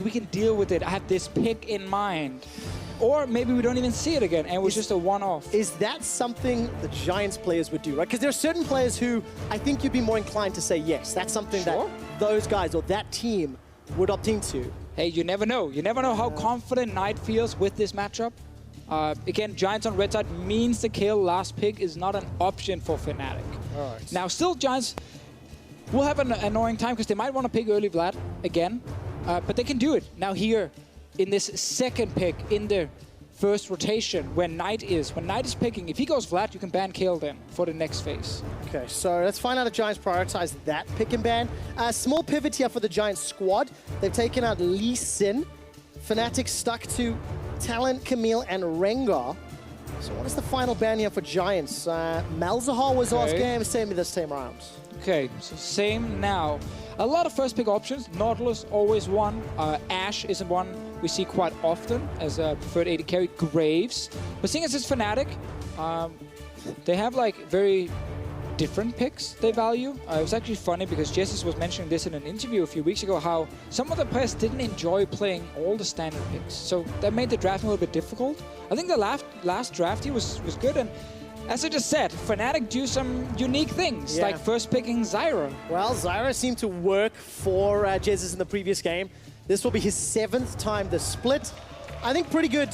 we can deal with it. I have this pick in mind. Or maybe we don't even see it again, and it was just a one-off. Is that something the Giants players would do, right? Because there are certain players who I think you'd be more inclined to say yes. That's something that those guys or that team would opt into. Hey, you never know. You never know how confident Knight feels with this matchup. Again, Giants on red side means the kill. Last pick is not an option for Fnatic. All right. Now, still, Giants will have an annoying time because they might want to pick early Vlad again, but they can do it. Now here, in this second pick in the first rotation, when Knight is picking, if he goes Vlad, you can ban Kayle then for the next phase. Okay, so let's find out if Giants prioritize that pick and ban. Small pivot here for the Giants squad. They've taken out Lucian. Fnatic stuck to Talon, Camille, and Rengar. So what is the final ban here for Giants? Malzahar was last game, same this time around. Okay, so same now. A lot of first pick options. Nautilus, always one. Ashe isn't one we see quite often as a preferred AD carry. Graves. But seeing as it's Fnatic, they have like very different picks they value. It was actually funny because Jesiz was mentioning this in an interview a few weeks ago, how some of the players didn't enjoy playing all the standard picks. So that made the draft a little bit difficult. I think the last draft he was good, and as I just said, Fnatic do some unique things, like first picking Zyra. Well, Zyra seemed to work for Jesiz in the previous game. This will be his 7th time the split. I think pretty good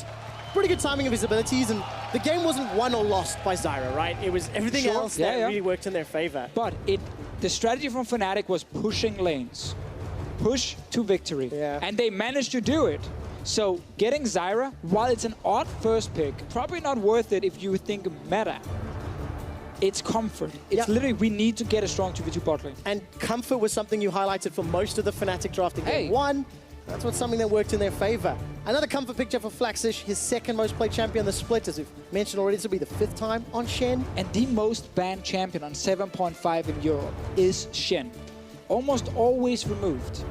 timing of his abilities, and the game wasn't won or lost by Zyra, right? It was everything else that really worked in their favor. But the strategy from Fnatic was pushing lanes. Push to victory. And they managed to do it. So getting Zyra, while it's an odd first pick, probably not worth it if you think meta. It's comfort. It's literally, we need to get a strong 2v2 bot lane. And comfort was something you highlighted for most of the Fnatic draft in game 1. That's something that worked in their favor. Another comfort picture for Flaxxish, his 2nd most played champion on the split. As we've mentioned already, this will be the 5th time on Shen. And the most banned champion on 7.5 in Europe is Shen. Almost always removed.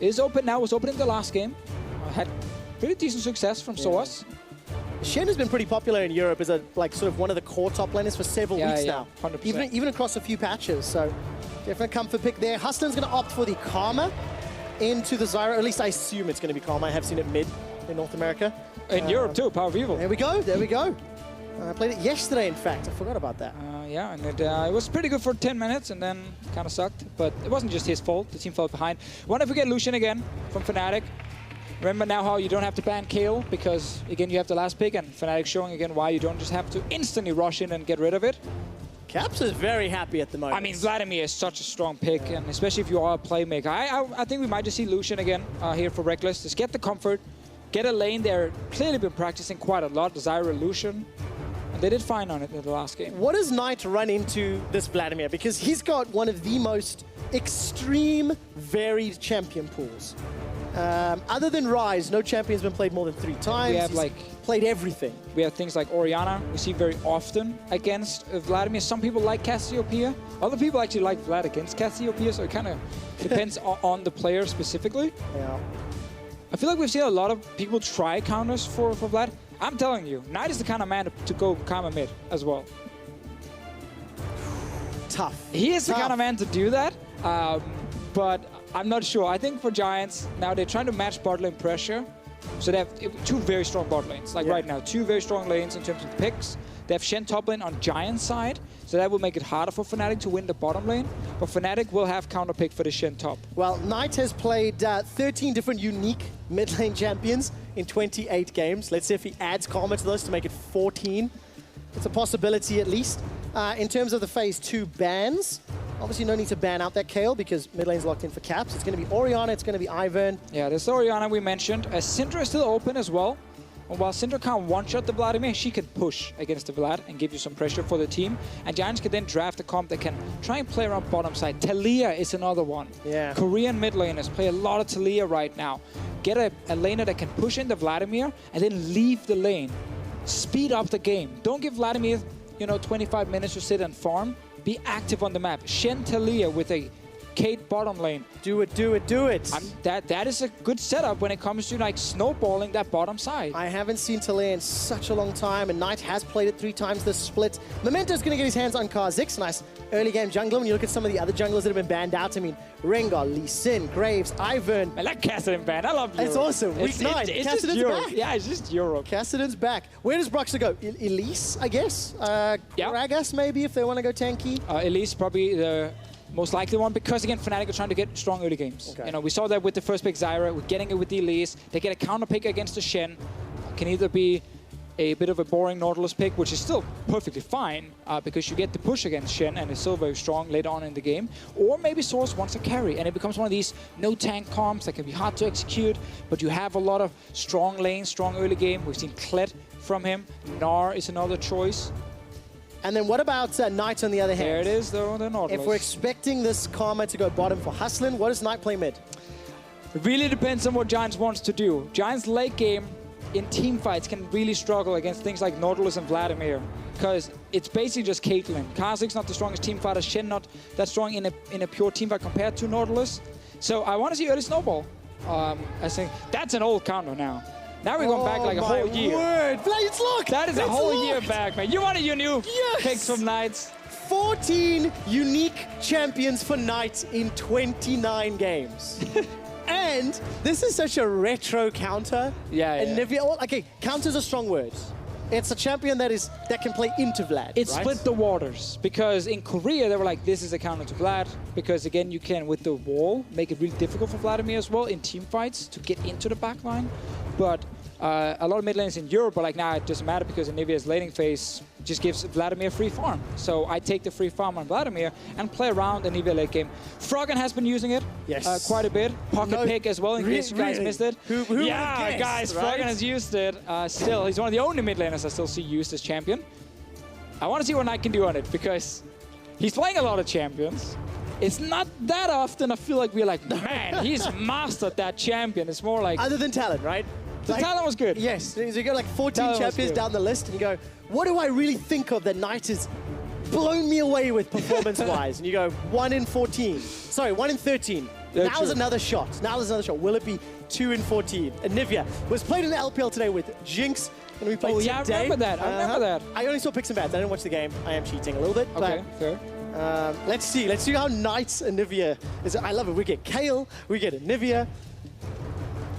It is open now, was open in the last game. Had pretty decent success from sOAZ. Shen has been pretty popular in Europe as sort of one of the core top laners for several weeks now. 100%. Even across a few patches. So definite comfort pick there. Hustlin's going to opt for the Karma into the Zyra. At least I assume it's going to be Karma. I have seen it mid in North America. In Europe too, Power of Evil. There we go, there we go. I played it yesterday, in fact. I forgot about that. Yeah, and it was pretty good for 10 minutes and then kind of sucked. But it wasn't just his fault. The team fell behind. Wonder if we get Lucian again from Fnatic. Remember now how you don't have to ban Kayle because, again, you have the last pick, and Fnatic showing again why you don't just have to instantly rush in and get rid of it. Caps is very happy at the moment. I mean, Vladimir is such a strong pick, and especially if you are a playmaker. I think we might just see Lucian again here for Rekkles. Just get the comfort, get a lane there. Clearly been practicing quite a lot, Zyra, Lucian. And they did fine on it in the last game. What does Knight run into this Vladimir? Because he's got one of the most extreme varied champion pools. Other than Rise, no champion's been played more than 3 times. We have played everything. We have things like Orianna, we see very often against Vladimir. Some people like Cassiopeia. Other people actually like Vlad against Cassiopeia, so it kind of depends on the player specifically. Yeah. I feel like we've seen a lot of people try counters for Vlad. I'm telling you, Knight is the kind of man to go Karma mid as well. Tough. He is the kind of man to do that, but I'm not sure. I think for Giants, now they're trying to match bot lane pressure. So they have 2 very strong bot lanes. Right now, 2 very strong lanes in terms of picks. They have Shen top lane on Giants side, so that will make it harder for Fnatic to win the bottom lane. But Fnatic will have counter pick for the Shen top. Well, Knight has played 13 different unique mid lane champions in 28 games. Let's see if he adds Karma to those to make it 14. It's a possibility at least. In terms of the phase 2 bans, obviously no need to ban out that Kayle because mid lane's locked in for Caps. It's going to be Orianna, it's going to be Ivern. Yeah, there's Orianna we mentioned. Syndra is still open as well. And while Syndra can't one-shot the Vladimir, she can push against the Vlad and give you some pressure for the team. And Giants can then draft a comp that can try and play around bottom side. Talia is another one. Yeah. Korean mid laners play a lot of Talia right now. Get a laner that can push in the Vladimir and then leave the lane. Speed up the game. Don't give Vladimir 25 minutes to sit and farm. Be active on the map. Shen Talia with a Kate bottom lane. Do it, do it, do it. That is a good setup when it comes to like snowballing that bottom side. I haven't seen Talay in such a long time, and Knight has played it 3 times this split. Memento's going to get his hands on Kha'Zix. Nice early game jungler. When you look at some of the other junglers that have been banned out, I mean, Rengar, Lee Sin, Graves, Ivern. I like Kha'Zix ban. I love Europe. It's awesome. Week 9. It's just Europe. Back. Yeah, it's just Europe. Kha'Zix's back. Where does Broxah go? Elise, I guess? Gragas, maybe, if they want to go tanky? Elise, probably the most likely one, because again, Fnatic are trying to get strong early games. Okay. You know, we saw that with the first pick Zyra. We're getting it with the Elise. They get a counter pick against the Shen. Can either be a bit of a boring Nautilus pick, which is still perfectly fine because you get the push against Shen and it's still very strong later on in the game. Or maybe sOAZ wants to carry and it becomes one of these no tank comps that can be hard to execute, but you have a lot of strong lanes, strong early game. We've seen Kled from him. Gnar is another choice. And then what about Knight on the other hand? There it is, though, the Nautilus. If we're expecting this Karma to go bottom for Hustlin, what does Knight play mid? It really depends on what Giants wants to do. Giants late game in team fights can really struggle against things like Nautilus and Vladimir, because it's basically just Caitlyn. Kha'Zix not the strongest team fighter, Shen not that strong in a pure team fight compared to Nautilus. So I want to see early snowball. I think that's an old counter now. Now we're going back like a whole year. Word. It's locked. That is a whole year back, man. You wanted your new picks from Knights. 14 unique champions for Knight in 29 games. And this is such a retro counter. Yeah. Anivia, okay, counter's a strong word. It's a champion that can play into Vlad. It split the waters, because in Korea they were like, this is a counter to Vlad, because again you can with the wall make it really difficult for Vladimir as well in team fights to get into the backline. But a lot of mid laners in Europe are like, nah, it doesn't matter because Anivia's laning phase just gives Vladimir free farm. So I take the free farm on Vladimir and play around Anivia late game. Froggen has been using it quite a bit. Pocket pick as well, in case you guys missed it. Who yeah, guys, right? Froggen has used it. Still, he's one of the only mid laners I still see used as champion. I want to see what Knight can do on it, because he's playing a lot of champions. It's not that often I feel like we're like, man, he's mastered that champion. It's more like... Other than Talon, right? The Talon was good. Yes, so you go like 14 champions down the list and you go, what do I really think of that Knight has blown me away with performance-wise? And you go, 1 in 14. Sorry, 1 in 13. Now's another shot. Now there's another shot. Will it be 2 in 14? Anivia was played in the LPL today with Jinx. And we played today. I remember that. I remember that. I only saw picks and bats. I didn't watch the game. I am cheating a little bit. Okay, fair. Let's see how Knight's Anivia is. I love it. We get Kale, we get Anivia.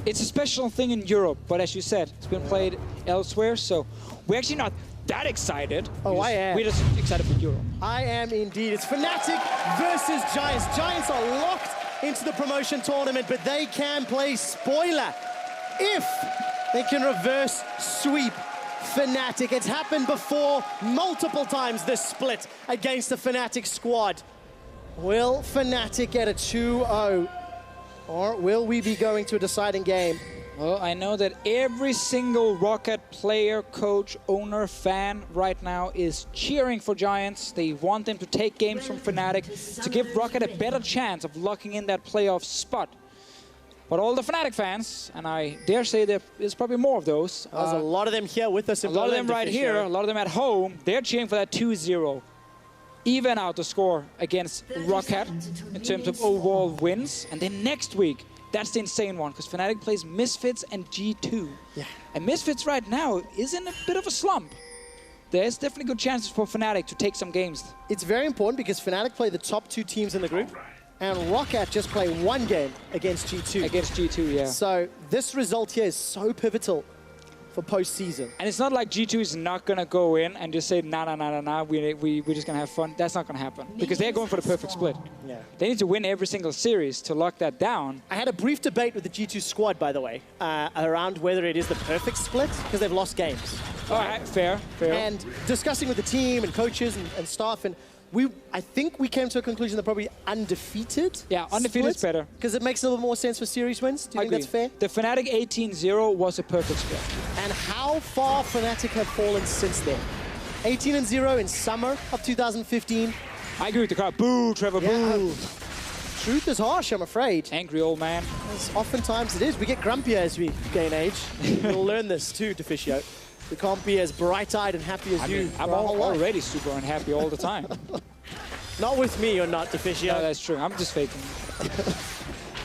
It's a special thing in Europe, but as you said, it's been played elsewhere, so we're actually not that excited. I am. We're just excited for Europe. I am indeed. It's Fnatic versus Giants. Giants are locked into the promotion tournament, but they can play spoiler if they can reverse sweep Fnatic. It's happened before multiple times this split against the Fnatic squad. Will Fnatic get a 2-0? Or will we be going to a deciding game? Well, I know that every single Rocket player, coach, owner, fan right now is cheering for Giants. They want them to take games from Fnatic to give Rocket a better chance of locking in that playoff spot. But all the Fnatic fans, and I dare say there's probably more of those. There's a lot of them here with us in Berlin. A lot of them right here, a lot of them at home. They're cheering for that 2-0. Even out the score against Rocket in terms of overall wins. And then next week, that's the insane one, because Fnatic plays Misfits and G2. Yeah. And Misfits right now is in a bit of a slump. There's definitely good chances for Fnatic to take some games. It's very important because Fnatic play the top 2 teams in the group, and Rocket just play 1 game against G2. Against G2, yeah. So this result here is so pivotal for postseason. And it's not like G2 is not going to go in and just say, nah, we're just going to have fun. That's not going to happen, because they're going for the perfect split. Yeah. They need to win every single series to lock that down. I had a brief debate with the G2 squad, by the way, around whether it is the perfect split, because they've lost games. All right, fair. And discussing with the team and coaches and staff, and I think we came to a conclusion they're probably undefeated. Yeah, undefeated is better. Because it makes a little more sense for series wins. Do you think that's fair? The Fnatic 18-0 was a perfect split. And how far Fnatic have fallen since then? 18-0 in summer of 2015. I agree with the crowd. Boo, Trevor, boo. Truth is harsh, I'm afraid. Angry old man. As oftentimes it is. We get grumpier as we gain age. We'll learn this too, Deficio. We can't be as bright-eyed and happy as you. I'm already super unhappy all the time. Not with me or not, Deficio. No, that's true. I'm just faking.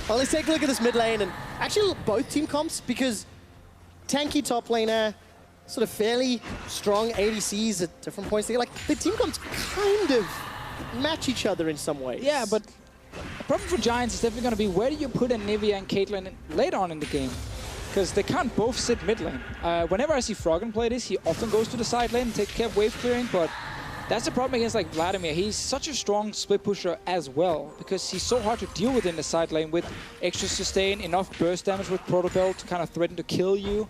Well, let's take a look at this mid lane, and actually both team comps, because tanky top laner, sort of fairly strong ADCs at different points. Like, the team comps kind of match each other in some ways. Yeah, but the problem for Giants is definitely going to be where do you put Anivia and Caitlyn later on in the game? Because they can't both sit mid lane. Whenever I see Froggen play this, he often goes to the side lane and takes care of wave clearing, but that's the problem against like Vladimir. He's such a strong split pusher as well, because he's so hard to deal with in the side lane with extra sustain, enough burst damage with Protocol to kind of threaten to kill you.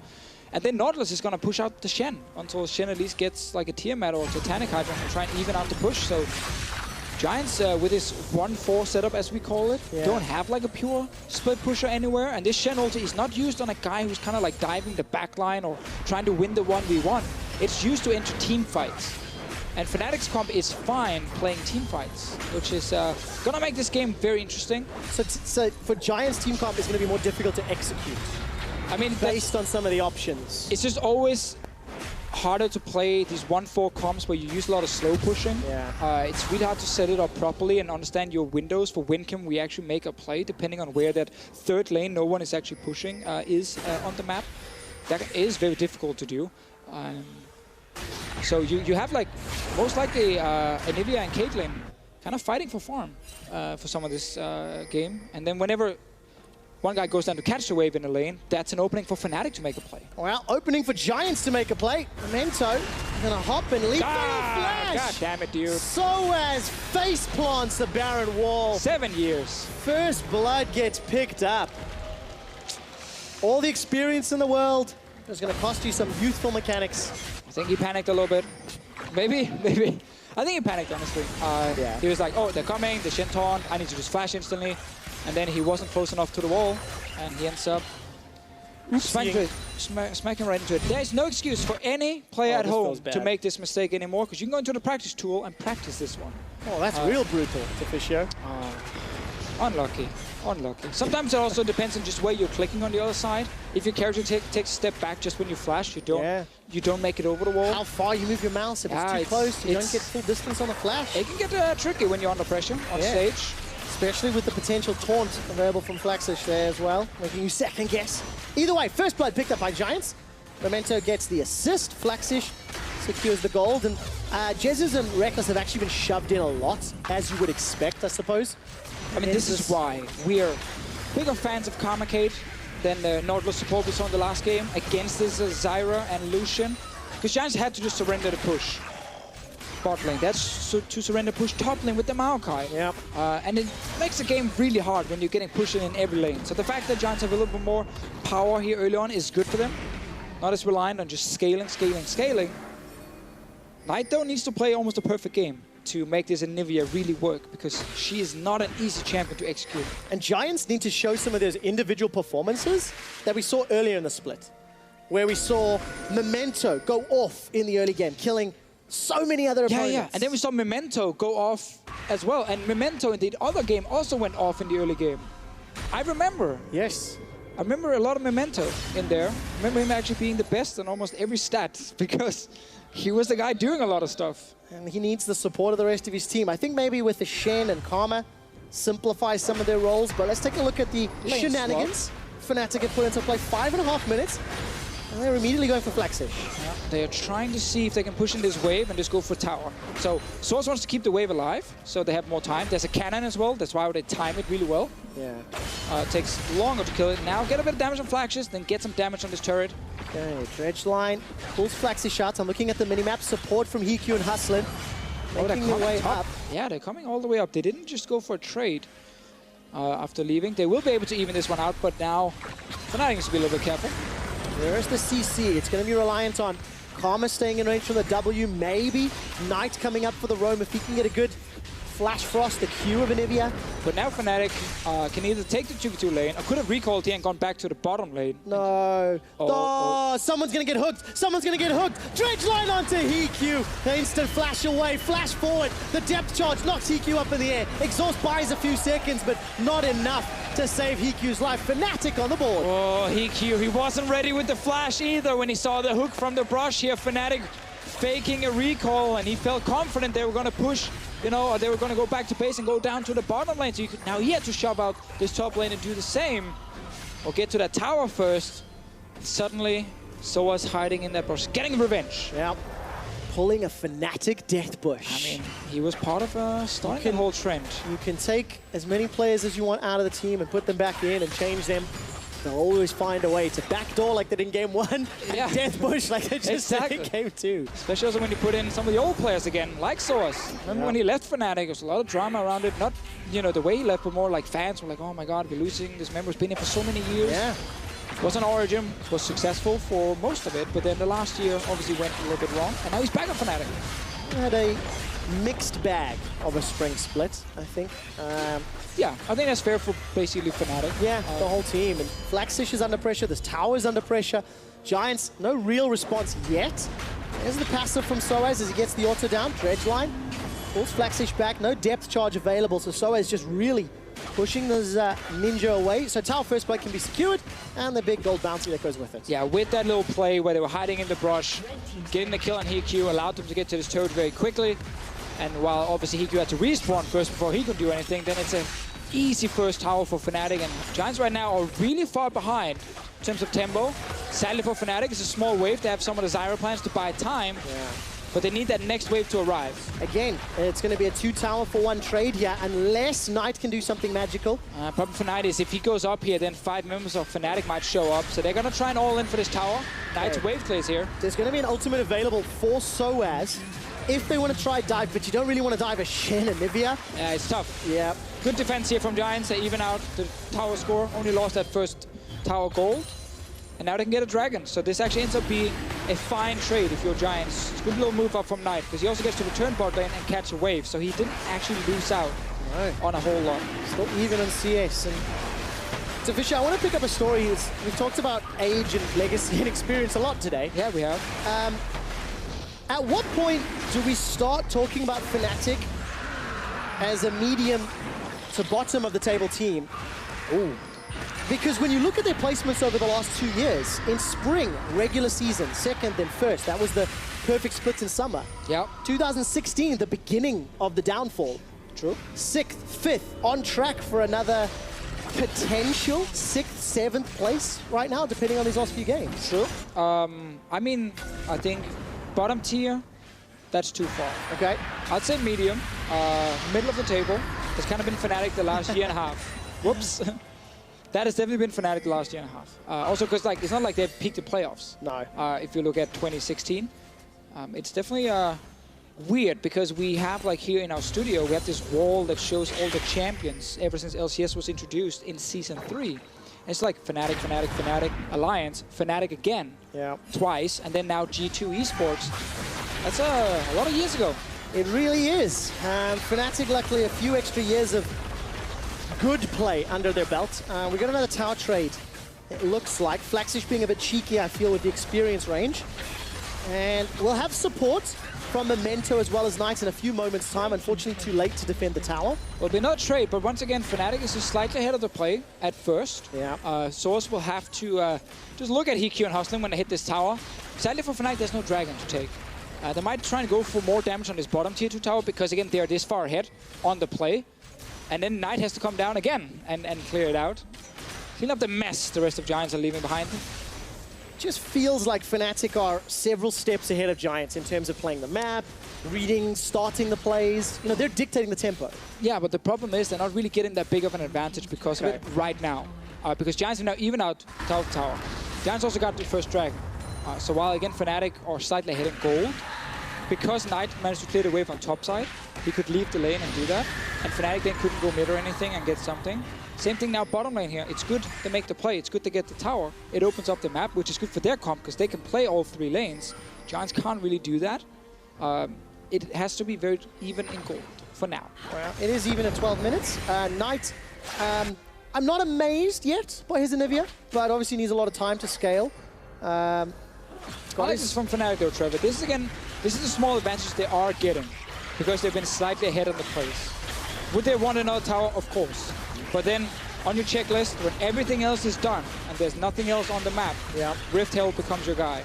And then Nautilus is going to push out the Shen until Shen at least gets like a Tiamat or Titanic Hydra and try and even out the push. So Giants, with this 1-4 setup, as we call it, don't have like a pure split pusher anywhere. And this Shen ulti is not used on a guy who's kind of like diving the backline or trying to win the 1v1. It's used to enter team fights. And Fnatic's comp is fine playing team fights, which is going to make this game very interesting. So for Giants, team comp is going to be more difficult to execute. I mean, based on some of the options. It's just always harder to play these 1-4 comps where you use a lot of slow pushing. Yeah. It's really hard to set it up properly and understand your windows for when can we actually make a play, depending on where that third lane no one is actually pushing is on the map. That is very difficult to do. So you have like most likely Anivia and Caitlyn kind of fighting for farm for some of this game. And then whenever one guy goes down to catch the wave in the lane, that's an opening for Fnatic to make a play. Well, opening for Giants to make a play. Memento gonna hop and leap. Flash! God damn it, dude. sOAZ face plants the Baron wall. 7 years. First blood gets picked up. All the experience in the world is gonna cost you some youthful mechanics. I think he panicked a little bit. Maybe. I think he panicked, honestly. He was like, oh, they're coming, the Shen taunt, I need to just flash instantly. And then he wasn't close enough to the wall, and he ends up smacking right into it. There is no excuse for any player at home to make this mistake anymore, because you can go into the practice tool and practice this one. Oh, that's real brutal, Deficio. Unlucky. Sometimes it also depends on just where you're clicking on the other side. If your character takes a step back just when you flash, you don't make it over the wall. How far you move your mouse, if it's too close, you don't get full distance on the flash. It can get tricky when you're under pressure on stage. Especially with the potential taunt available from Flaxxish there as well, making you second guess. Either way, first blood picked up by Giants. Memento gets the assist. Flaxxish secures the gold. And Jesiz and Rekkles have actually been shoved in a lot, as you would expect, I suppose. I mean, this is why we're bigger fans of Karmakate than the Nautilus support we saw in the last game against this Zyra and Lucian. Because Giants had to just surrender the push. Bot lane, that's to surrender push top lane with the Maokai. Yep. And it makes the game really hard when you're getting pushed in every lane. So the fact that Giants have a little bit more power here early on is good for them. Not as reliant on just scaling. Knight, though, needs to play almost a perfect game to make this Anivia really work, because she is not an easy champion to execute. And Giants need to show some of those individual performances that we saw earlier in the split, where we saw Memento go off in the early game, killing so many other opponents. Yeah, and then we saw Memento go off as well. And Memento in the other game also went off in the early game. I remember. Yes. I remember a lot of Memento in there. I remember him actually being the best in almost every stat, because he was the guy doing a lot of stuff. And he needs the support of the rest of his team. I think maybe with the Shen and Karma, simplify some of their roles. But let's take a look at the shenanigans Fnatic have put into play. 5.5 minutes. And they're immediately going for Flaxxish. Yeah, they are trying to see if they can push in this wave and just go for tower. So sOAZ wants to keep the wave alive, so they have more time. There's a cannon as well, that's why they time it really well. Yeah. It takes longer to kill it. Now get a bit of damage on Flaxxish, then get some damage on this turret. Okay, Dredge line pulls Flaxxish shots. I'm looking at the minimap. Support from HeaQ and Hustlin. Making their way up. Yeah, they're coming all the way up. They didn't just go for a trade after leaving. They will be able to even this one out, but now Fnatic needs to be a little bit careful. There's the CC. It's going to be reliant on Karma staying in range from the W, maybe Knight coming up for the roam if he can get a good Flash Frost, the Q of Anivia. But now Fnatic can either take the 2v2 lane or could have recalled here and gone back to the bottom lane. No. Someone's going to get hooked. Someone's going to get hooked. Dredge line onto HeaQ. The instant flash away. Flash forward. The depth charge knocks HeaQ up in the air. Exhaust buys a few seconds, but not enough to save HeaQ's life. Fnatic on the board. Oh, HeaQ. He wasn't ready with the flash either when he saw the hook from the brush here. Fnatic faking a recall, and he felt confident they were going to push you know, or they were going to go back to base and go down to the bottom lane. So you could, now he had to shove out this top lane and do the same, or get to that tower first. Suddenly, sOAZ hiding in that bush, getting revenge. Yeah, pulling a Fnatic death bush. I mean, he was part of starting the whole trend. You can take as many players as you want out of the team and put them back in and change them. They'll always find a way to backdoor like they did in game 1, and death bush like they just did in game 2. Especially also when you put in some of the old players again, like sOAZ. Remember when he left Fnatic, there was a lot of drama around it. Not, you know, the way he left, but more like fans were like, oh my god, we're losing. This member's been here for so many years. Yeah. Was on Origin, was successful for most of it, but then the last year obviously went a little bit wrong, and now he's back on Fnatic. Had a mixed bag of a spring split, I think. Yeah, I think that's fair for basically Fnatic. Yeah, the whole team. And Flaxxish is under pressure, this tower's under pressure. Giants, no real response yet. There's the passive from sOAZ as he gets the auto down, dredge line. Pulls Flaxxish back, no depth charge available, so sOAZ just really pushing those ninja away. So tower first play can be secured, and the big gold bounty that goes with it. Yeah, with that little play where they were hiding in the brush, getting the kill on HeaQ allowed them to get to this turret very quickly. And while obviously HeaQ had to respawn first before he could do anything, then it's an easy first tower for Fnatic. And Giants right now are really far behind in terms of tempo. Sadly for Fnatic, it's a small wave. They have some of the Zyra plans to buy time. Yeah. But they need that next wave to arrive. Again, it's going to be a 2 tower for 1 trade here, unless Knight can do something magical. Problem for Knight is if he goes up here, then 5 members of Fnatic might show up. So they're going to try and all in for this tower. Knight's wave plays here. There's going to be an ultimate available for sOAZ if they want to try dive, but you don't really want to dive a Shen and Anivia. Yeah, it's tough. Yeah. Good defense here from Giants. They even out the tower score. Only lost that first tower gold. And now they can get a dragon. So this actually ends up being a fine trade if you're Giants. It's a good little move up from Knight, because he also gets to return bot lane and catch a wave. So he didn't actually lose out on a whole lot. Still even on CS. And Deficio, I want to pick up a story. We've talked about age and legacy and experience a lot today. Yeah, we have. At what point do we start talking about Fnatic as a medium to bottom of the table team? Ooh. Because when you look at their placements over the last 2 years, in spring, regular season, second, then first, that was the perfect split in summer. Yeah. 2016, the beginning of the downfall. True. 6th, 5th, on track for another potential 6th, 7th place right now, depending on these last few games. True. I mean, I think bottom tier, that's too far. Okay. I'd say medium, middle of the table. It's kind of been Fnatic the last year and a half. Whoops. That has definitely been Fnatic the last year and a half. Also, because like it's not like they've peaked the playoffs. No. If you look at 2016, it's definitely weird because we have like here in our studio, we have this wall that shows all the champions ever since LCS was introduced in Season 3. And it's like Fnatic, Fnatic, Fnatic, Alliance, Fnatic again. Yeah. Twice, and then now G2 eSports. That's a lot of years ago. It really is. Fnatic, luckily, a few extra years of good play under their belt. We got another tower trade, it looks like. Flaxxish being a bit cheeky, I feel, with the experience range. And we'll have support from Memento as well as Knight in a few moments' time. Unfortunately, too late to defend the tower. Well, they're not trade, but once again, Fnatic is just slightly ahead of the play at first. Yeah. sOAZ will have to just look at HeaQ and Hustlin when they hit this tower. Sadly for Fnatic, there's no dragon to take. They might try and go for more damage on this bottom tier 2 tower because, again, they're this far ahead on the play. And then Knight has to come down again and clear it out. Clean up the mess the rest of Giants are leaving behind them. Just feels like Fnatic are several steps ahead of Giants in terms of playing the map, reading, starting the plays. You know, they're dictating the tempo. Yeah, but the problem is they're not really getting that big of an advantage because of it right now. Because Giants are now even out tower to tower. Giants also got the first dragon. So while, again, Fnatic are slightly ahead in gold, because Knight managed to clear the wave on top side, he could leave the lane and do that. And Fnatic then couldn't go mid or anything and get something. Same thing now bottom lane here. It's good to make the play. It's good to get the tower. It opens up the map, which is good for their comp because they can play all 3 lanes. Giants can't really do that. It has to be very even in gold for now. Well, it is even at 12 minutes. Knight, I'm not amazed yet by his Anivia, but obviously needs a lot of time to scale. This is from Fnatic though, Trevor. This is a small advantage they are getting because they've been slightly ahead on the plays. Would they want another tower? Of course. But then on your checklist, when everything else is done and there's nothing else on the map, Rift Herald becomes your guy.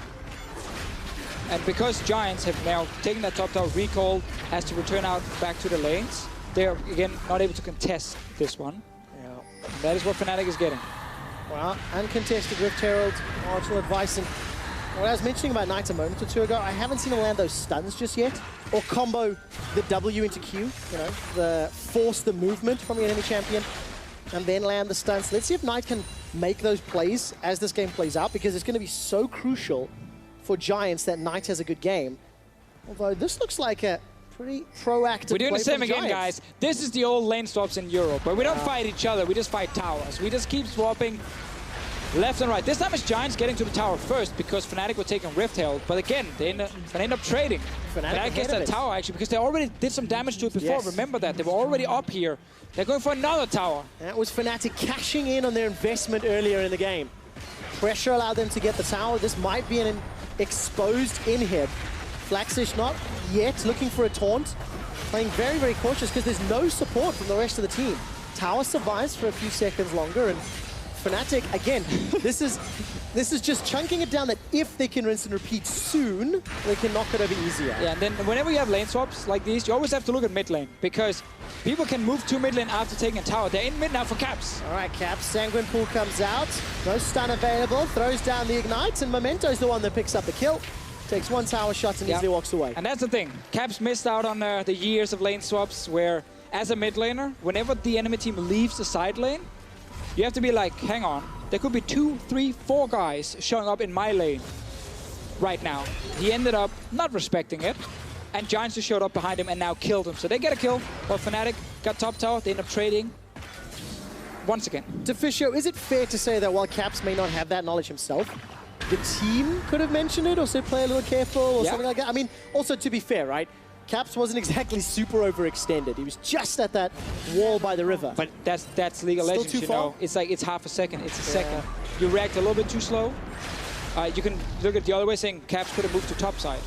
And because Giants have now taken that top tower, recalled, has to return out back to the lanes, they're, again, not able to contest this one. Yeah. And that is what Fnatic is getting. Well, uncontested Rift Herald, marginal advice. And what I was mentioning about Knight a moment or two ago, I haven't seen him land those stuns just yet, or combo the W into Q, you know, force the movement from the enemy champion, and then land the stuns. Let's see if Knight can make those plays as this game plays out, because it's going to be so crucial for Giants that Knight has a good game. Although this looks like a pretty proactive. We're doing the play same from again, Giants. guys. This is the old lane swaps in Europe, where we don't fight each other, we just fight towers. We just keep swapping left and right. This time it's Giants getting to the tower first because Fnatic were taking Rift Herald, but again, they end up trading. Fnatic gets that tower actually because they already did some damage to it before. Yes. Remember that. They were already up here. They're going for another tower. That was Fnatic cashing in on their investment earlier in the game. Pressure allowed them to get the tower. This might be an exposed inhib. Flaxxish not yet looking for a taunt. Playing very, very cautious because there's no support from the rest of the team. Tower survives for a few seconds longer, and Fnatic, again, this is just chunking it down that if they can rinse and repeat soon, they can knock it over easier. Yeah, and then whenever you have lane swaps like these, you always have to look at mid lane because people can move to mid lane after taking a tower. They're in mid now for Caps. All right, Caps, Sanguine Pool comes out. No stun available, throws down the Ignite, and Memento's the one that picks up the kill. Takes one tower shot and easily walks away. And that's the thing. Caps missed out on the years of lane swaps where, as a mid laner, whenever the enemy team leaves the side lane, you have to be like, hang on, there could be 2, 3, 4 guys showing up in my lane right now. He ended up not respecting it, and Giants just showed up behind him and now killed him. So they get a kill, but Fnatic got top tower, they end up trading once again. Deficio, is it fair to say that while Caps may not have that knowledge himself, the team could have mentioned it or said play a little careful or something like that? I mean, also to be fair, right? Caps wasn't exactly super overextended. He was just at that wall by the river. But that's League of Still Legends, too you far? know. It's like, it's half a second, it's a second. You react a little bit too slow. You can look at the other way saying Caps could have moved to top side.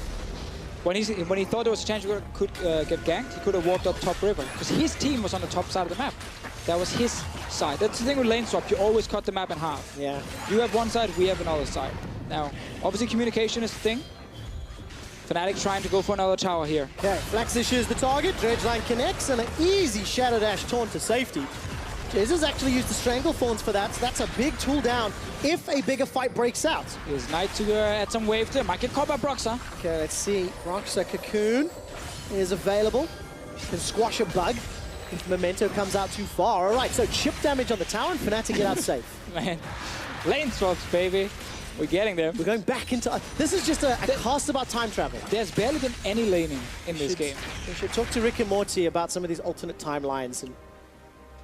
When he thought there was a chance he could get ganked, he could have walked up top river. Because his team was on the top side of the map. That was his side. That's the thing with lane swap, you always cut the map in half. Yeah. You have one side, we have another side. Now, obviously communication is the thing. Fnatic trying to go for another tower here. Okay, Flaxxish is the target. Dredgeline connects and an easy Shadow Dash taunt to safety. Jesiz actually used the Strangle Thorns for that, so that's a big tool down if a bigger fight breaks out. Here's Knight to add some wave there. Might get caught by Broxah. Okay, let's see. Broxah Cocoon is available. Can squash a bug if Memento comes out too far. All right, so chip damage on the tower and Fnatic get out safe. Man, lane swaps, baby. We're getting there. We're going back into... this is just a cast about time travel. There's barely been any laning in this game. We should talk to Rick and Morty about some of these alternate timelines and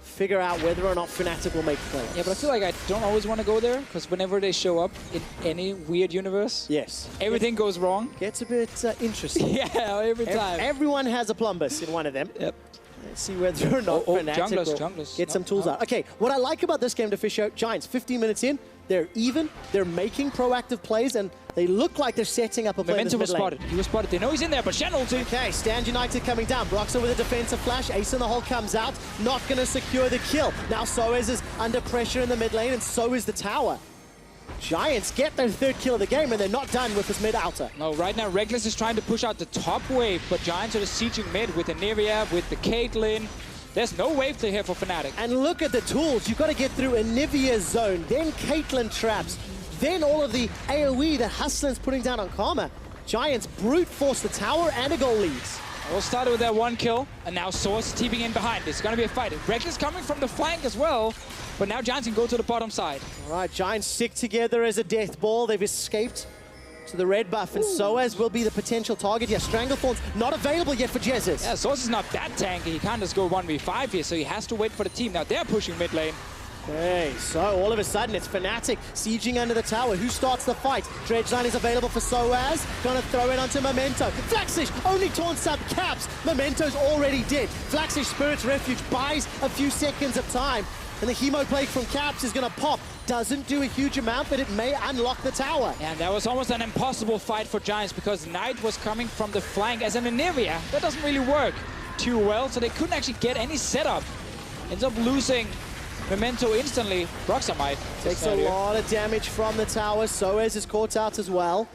figure out whether or not Fnatic will make plays. Yeah, but I feel like I don't always want to go there, because whenever they show up in any weird universe, yes, everything goes wrong. Gets a bit interesting. Yeah, every time. Everyone has a Plumbus in one of them. Yep. Let's see whether or not Fnatic will get some tools out. Okay, what I like about this game, Deficio, Giants, 15 minutes in, they're even, they're making proactive plays, and they look like they're setting up a play. Memento was spotted. He was spotted. They know he's in there, but Shen ulti. Okay, Stand United coming down. Broxah with a defensive flash. Ace in the hole comes out. Not going to secure the kill. Now sOAZ is under pressure in the mid lane, and so is the tower. Giants get their third kill of the game, and they're not done with this mid outer. No, right now Rekkles is trying to push out the top wave, but Giants are just sieging mid with Anivia, with the Caitlyn. There's no wave to here for Fnatic. And look at the tools. You've got to get through Anivia's zone, then Caitlyn traps, then all of the AoE that Hustlin's putting down on Karma. Giants brute force the tower and a goal leads. All started with that one kill, and now sOAZ is teaming in behind. It's going to be a fight. Rekkles coming from the flank as well, but now Giants can go to the bottom side. All right, Giants stick together as a death ball. They've escaped to the red buff, and sOAZ will be the potential target. Yeah, Stranglethorn's not available yet for Jesiz. Yeah, sOAZ is not that tanky. He can't just go 1v5 here, so he has to wait for the team. Now they're pushing mid lane. Okay, so all of a sudden it's Fnatic sieging under the tower. Who starts the fight? Dredgeline is available for sOAZ. Gonna throw it onto Memento. Flaxxish only taunts up Caps. Memento's already dead. Flaxxish Spirit's Refuge buys a few seconds of time. And the Hemo Plague from Caps is gonna pop. Doesn't do a huge amount, but it may unlock the tower. And that was almost an impossible fight for Giants because Knight was coming from the flank as an Anivia. That doesn't really work too well, so they couldn't actually get any setup. Ends up losing Memento instantly. Broxah might. Takes a lot of damage from the tower. sOAZ is caught out as well.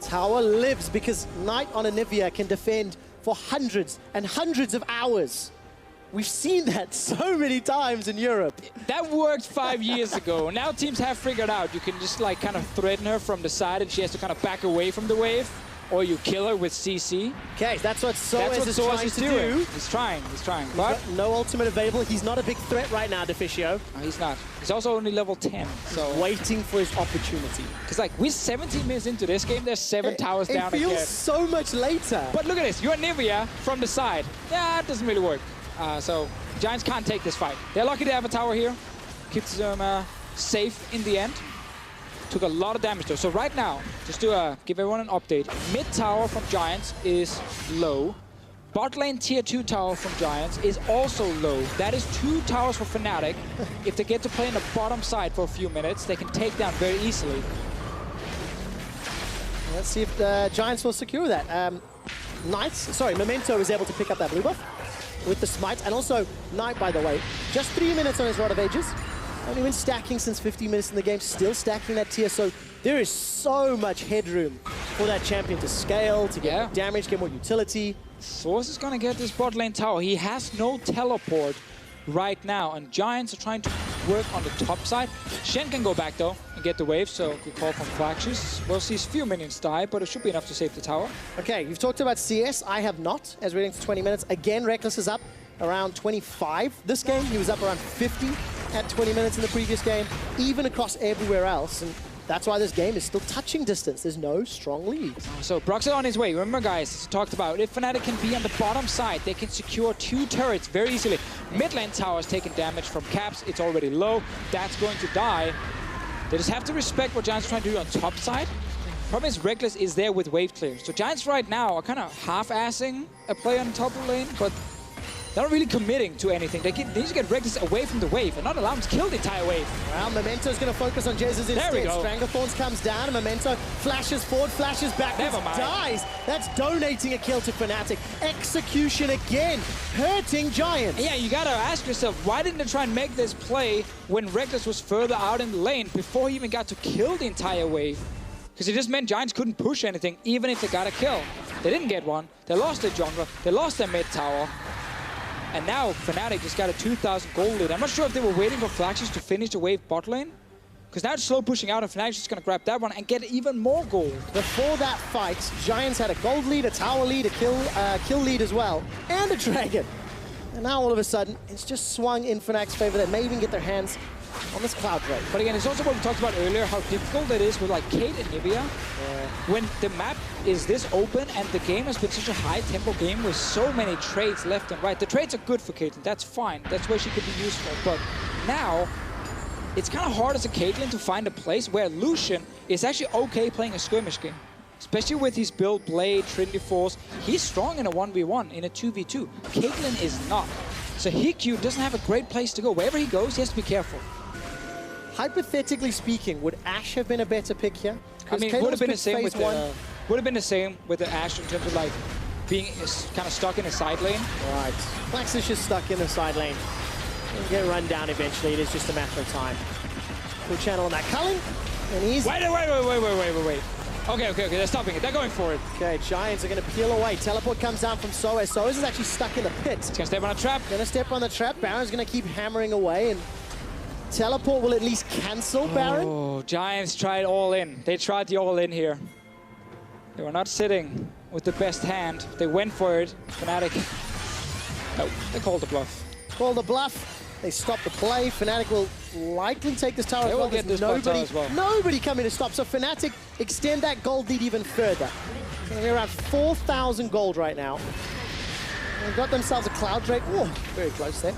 Tower lives because Knight on Anivia can defend for hundreds and hundreds of hours. We've seen that so many times in Europe. That worked 5 years ago. Now teams have figured out you can just like kind of threaten her from the side and she has to kind of back away from the wave, or you kill her with CC. Okay, that's what sOAZ is trying to do. He's trying. He's But got no ultimate available. He's not a big threat right now, Deficio. No, he's not. He's also only level 10, so... Waiting for his opportunity. Because like, we're 17 minutes into this game, there's 7 towers down again. It feels so much later. But look at this, you're Anivia from the side. Yeah, it doesn't really work. So Giants can't take this fight. They're lucky to have a tower here. Keeps them safe in the end. Took a lot of damage though. So right now, just to give everyone an update, mid tower from Giants is low. Bot lane tier 2 tower from Giants is also low. That is 2 towers for Fnatic. If they get to play on the bottom side for a few minutes, they can take down very easily. Let's see if the Giants will secure that. Memento is able to pick up that blue buff with the smite, and also Knight, by the way, just 3 minutes on his Rod of Ages. Only been stacking since 50 minutes in the game, still stacking that tier, so there is so much headroom for that champion to scale, to get more damage, get more utility. sOAZ is gonna get this bot lane tower. He has no teleport right now, and Giants are trying to work on the top side. Shen can go back though and get the wave, so good call from Flaxxish. We'll see his few minions die, but it should be enough to save the tower. Okay, you've talked about CS. I have not, as we're getting to 20 minutes. Again, Rekkles is up around 25 this game. He was up around 50 at 20 minutes in the previous game, even across everywhere else. And that's why this game is still touching distance. There's no strong lead. So Broxah on his way. Remember, guys, talked about if Fnatic can be on the bottom side, they can secure 2 turrets very easily. Mid lane tower is taking damage from caps. It's already low. That's going to die. They just have to respect what Giants are trying to do on top side. Problem is Rekkles is there with wave clear. So Giants right now are kind of half-assing a play on top of lane, but they're not really committing to anything. They need to get Rekkles away from the wave and not allow him to kill the entire wave. Well, Memento's going to focus on Jesiz instead. There we go. Stranglethorns comes down, and Memento flashes forward, flashes backwards, dies. That's donating a kill to Fnatic. Execution again, hurting Giants. Yeah, you got to ask yourself, why didn't they try and make this play when Rekkles was further out in the lane before he even got to kill the entire wave? Because it just meant Giants couldn't push anything, even if they got a kill. They didn't get one. They lost their jungler. They lost their mid tower. And now Fnatic just got a 2,000 gold lead. I'm not sure if they were waiting for Flaxxish to finish the wave bot lane. Because now it's slow pushing out, and Fnatic's just going to grab that one and get even more gold. Before that fight, Giants had a gold lead, a tower lead, a kill lead as well, and a dragon. And now all of a sudden, it's just swung in Fnatic's favor. They may even get their hands on this Cloud Drake. But again, it's also what we talked about earlier, how difficult it is with like Kate and Anivia. When the map is this open and the game has been such a high tempo game with so many trades left and right. The trades are good for Caitlyn, that's fine. That's where she could be useful. But now, it's kind of hard as a Caitlyn to find a place where Lucian is actually okay playing a skirmish game. Especially with his build, Blade, Trinity Force. He's strong in a 1v1, in a 2v2. Caitlyn is not. So HeaQ doesn't have a great place to go. Wherever he goes, he has to be careful. Hypothetically speaking, would Ashe have been a better pick here? I mean, it would have been the same with the Ashe in terms of like being kind of stuck in a side lane. Right. Flaxxish is stuck in the side lane. He'll get run down eventually. It is just a matter of time. Full channel on that Culling, and he's... Wait. Okay, they're stopping it. They're going for it. Okay, Giants are going to peel away. Teleport comes down from sOAZ. sOAZ is actually stuck in the pit. He's going to step on a trap. Going to step on the trap. Baron's going to keep hammering away, and teleport will at least cancel Baron. Oh, Giants tried all in. They tried the all in here. They were not sitting with the best hand. They went for it. Fnatic. No, they called the bluff. Called the bluff. They stop the play. Fnatic will likely take this tower as well. Get this tower as well. Nobody coming to stop. So Fnatic extend that gold lead even further. They're around 4,000 gold right now. They've got themselves a Cloud Drake. Oh, very close there.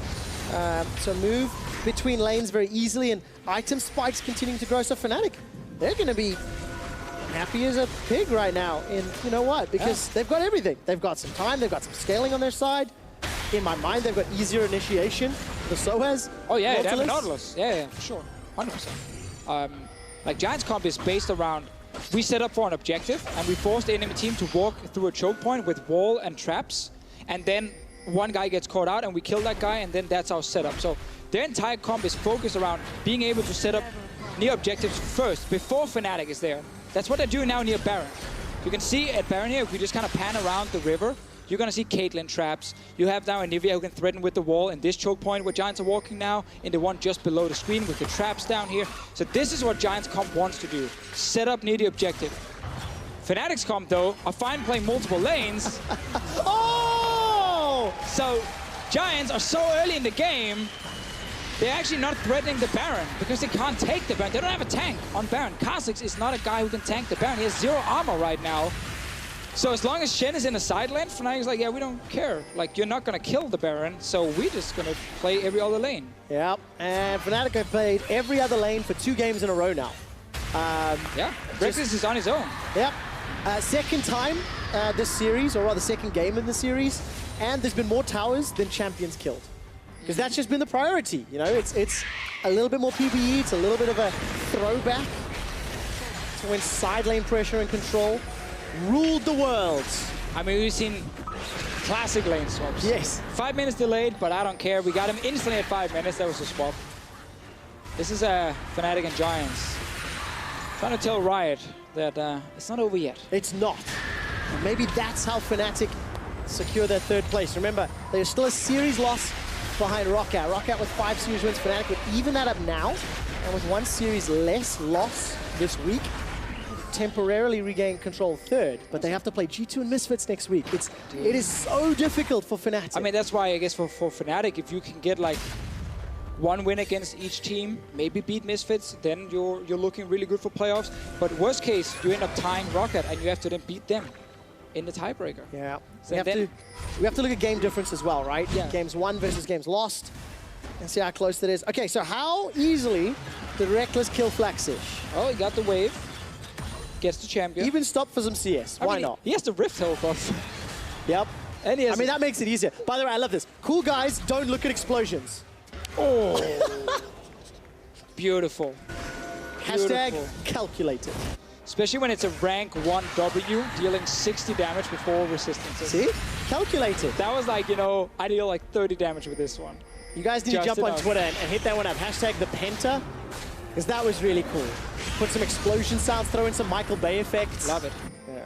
So move between lanes very easily, and item spikes continuing to grow. So Fnatic, they're going to be happy as a pig right now. And you know what? Because they've got everything. They've got some time. They've got some scaling on their side. In my mind, they've got easier initiation. The sOAZ. Oh yeah, they have a Nautilus. Yeah, for sure. 100%. Like Giants comp is based around, we set up for an objective, and we force the enemy team to walk through a choke point with wall and traps, and then one guy gets caught out, and we kill that guy, and then that's our setup. So their entire comp is focused around being able to set up near objectives first, before Fnatic is there. That's what they're doing now near Baron. You can see at Baron here, if we just kind of pan around the river, you're going to see Caitlyn traps. You have now Anivia who can threaten with the wall in this choke point where Giants are walking now, in the one just below the screen with the traps down here. So this is what Giants comp wants to do. Set up near the objective. Fnatic's comp, though, are fine playing multiple lanes. Oh! So Giants are so early in the game, they're actually not threatening the Baron because they can't take the Baron. They don't have a tank on Baron. Kha'Zix is not a guy who can tank the Baron. He has 0 armor right now. So as long as Shen is in the side lane, Fnatic's like, yeah, we don't care. Like, you're not going to kill the Baron, so we're just going to play every other lane. Yep, and Fnatic have played every other lane for 2 games in a row now. Yeah, Rekkles is on his own. Yep, second time this series, or rather second game in the series, and there's been more towers than champions killed. Because that's just been the priority, you know? It's a little bit more PvE, it's a little bit of a throwback to when side lane pressure and control ruled the world. I mean, we've seen classic lane swaps. Yes. 5 minutes delayed, but I don't care. We got him instantly at 5 minutes. That was a swap. This is Fnatic and Giants trying to tell Riot that it's not over yet. It's not. And maybe that's how Fnatic secure their 3rd place. Remember, there's still a series loss behind Rockout. Rockout with 5 series wins. Fnatic would even that up now, and with 1 series less loss this week, temporarily regain control 3rd, but they have to play G2 and Misfits next week. It is so difficult for Fnatic. I mean, that's why I guess for Fnatic, if you can get like 1 win against each team, maybe beat Misfits, then you're looking really good for playoffs. But worst case, you end up tying Rocket and you have to then beat them in the tiebreaker. Yeah. So we have to look at game difference as well, right? Yeah. Games won versus games lost, and see how close that is. Okay, so how easily did Rekkles kill Flaxxish? Oh, he got the wave. Gets the champion. Even stop for some CS. Why not? He has the Rift health off. Yep. And he has that makes it easier. By the way, I love this. Cool guys don't look at explosions. Oh. Beautiful. Hashtag calculated. Especially when it's a rank 1W dealing 60 damage before resistances. See? Calculated. That was like, you know, I deal like 30 damage with this one. You guys need to jump on Twitter and hit that one up. Hashtag the Penta. Because that was really cool. Put some explosion sounds, throw in some Michael Bay effects. Love it. Yeah.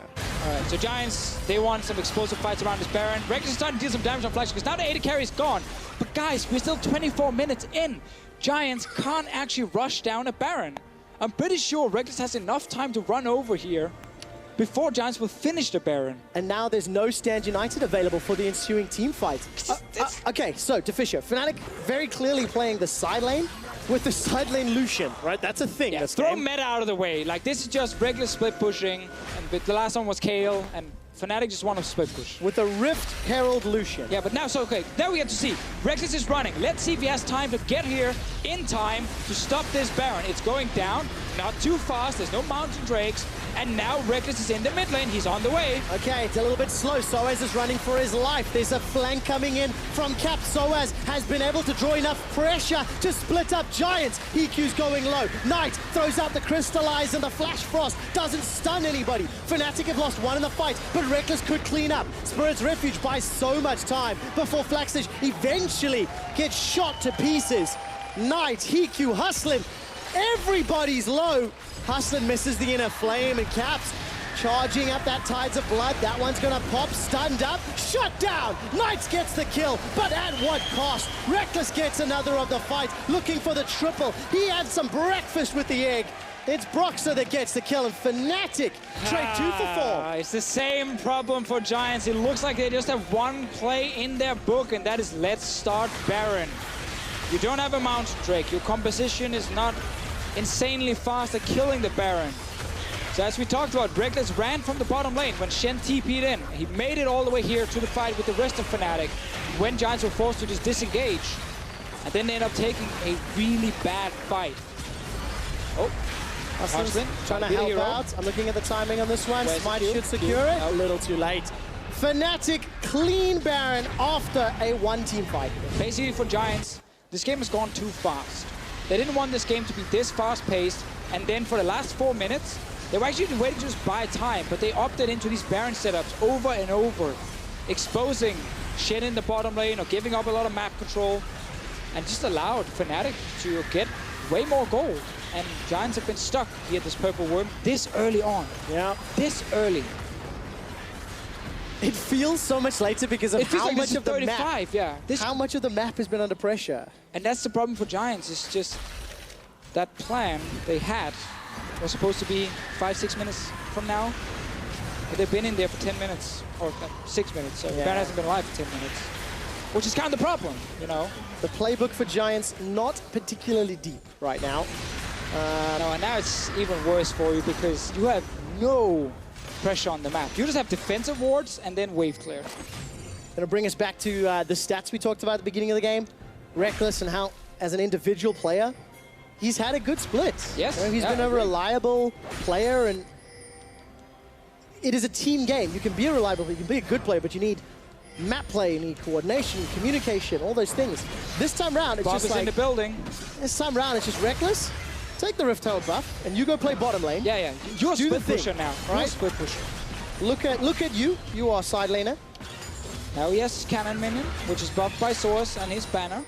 All right, so Giants, they want some explosive fights around this Baron. Rekkles is starting to deal some damage on Flaxxish because now the AD carry is gone. But guys, we're still 24 minutes in. Giants can't actually rush down a Baron. I'm pretty sure Rekkles has enough time to run over here before Giants will finish the Baron. And now there's no Stand United available for the ensuing team fight. Okay, so Deficio, Fnatic very clearly playing the side lane with the side lane Lucian, right? That's a thing. Yeah, throw meta out of the way. Like, this is just regular split pushing, and the last one was Kale, and Fnatic just want to split push. With a Rift Herald Lucian. Yeah, but now, so okay, now we get to see. Rekkles is running. Let's see if he has time to get here in time to stop this Baron. It's going down, not too fast, there's no Mountain Drakes, and now Rekkles is in the mid lane, he's on the way. Okay, it's a little bit slow. sOAZ is running for his life. There's a flank coming in from Cap. sOAZ has been able to draw enough pressure to split up Giants. HeaQ's going low. Knight throws out the Crystallize and the Flash Frost doesn't stun anybody. Fnatic have lost 1 in the fight, but Rekkles could clean up. Spirit's Refuge buys so much time before Flaxxish eventually gets shot to pieces. Knight, HeaQ, Hustlin, everybody's low. Hustlin misses the inner flame and Caps charging up that Tides of Blood. That one's gonna pop, stunned up, shut down. Knights gets the kill, but at what cost? Rekkles gets another of the fight, looking for the triple. He had some breakfast with the egg. It's Broxah that gets the kill, and Fnatic trade 2 for 4. It's the same problem for Giants. It looks like they just have 1 play in their book, and that is let's start Baron. You don't have a Mountain Drake. Your composition is not insanely fast at killing the Baron. So as we talked about, Rekkles ran from the bottom lane when Shen TP'd in. He made it all the way here to the fight with the rest of Fnatic when Giants were forced to just disengage. And then they end up taking a really bad fight. Oh. Hustlin trying to help out. I'm looking at the timing on this one. Smite should secure it. A little too late. Fnatic clean Baron after a 1-team fight. Basically for Giants, this game has gone too fast. They didn't want this game to be this fast-paced, and then for the last 4 minutes, they were actually waiting to just buy time, but they opted into these Baron setups over and over, exposing Shen in the bottom lane or giving up a lot of map control, and just allowed Fnatic to get way more gold. And Giants have been stuck here at this Purple Worm this early on. Yeah. This early. It feels so much later because of how much of the map. Yeah. How much of the map has been under pressure. And that's the problem for Giants. It's just that plan they had was supposed to be 5-6 minutes from now. But they've been in there for 10 minutes or 6 minutes. So Banner hasn't been alive for 10 minutes, which is kind of the problem, you know. The playbook for Giants not particularly deep right now. No, and now it's even worse for you because you have no pressure on the map. You just have defensive wards and then wave clear. Gonna bring us back to the stats we talked about at the beginning of the game. Rekkles and how, as an individual player, he's had a good split. Yes. You know, he's been a reliable player, and it is a team game. You can be a reliable, you can be a good player, but you need map play, you need coordination, communication, all those things. This time round, it's Bob just is like... in the building. This time round, it's just Rekkles. Take the Rift Herald buff, and you go play bottom lane. Yeah, yeah. You're a split pusher now. Right? You're a split pusher. Look at you. You are side laner. Now he has his cannon minion, which is buffed by sOAZ and his banner.